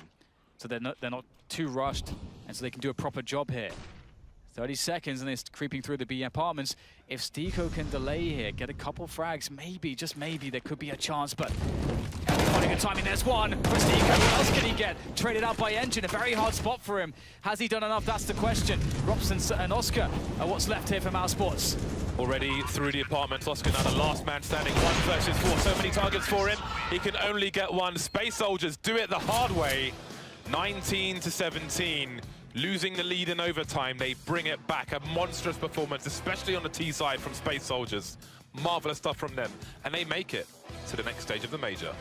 so they're not too rushed, and so they can do a proper job here. 30 seconds and they're creeping through the B apartments. If Stico can delay here, get a couple frags, maybe, just maybe, there could be a chance, but finding a timing. There's one for Stico. What else can he get? Traded out by Engine, a very hard spot for him. Has he done enough? That's the question. Robson and Oscar are what's left here for mousesports. Already through the apartments, Oscar now the last man standing, 1 versus 4. So many targets for him, he can only get one. Space Soldiers do it the hard way, 19-17. Losing the lead in overtime, they bring it back. A monstrous performance, especially on the T side from Space Soldiers. Marvelous stuff from them, and they make it to the next stage of the major.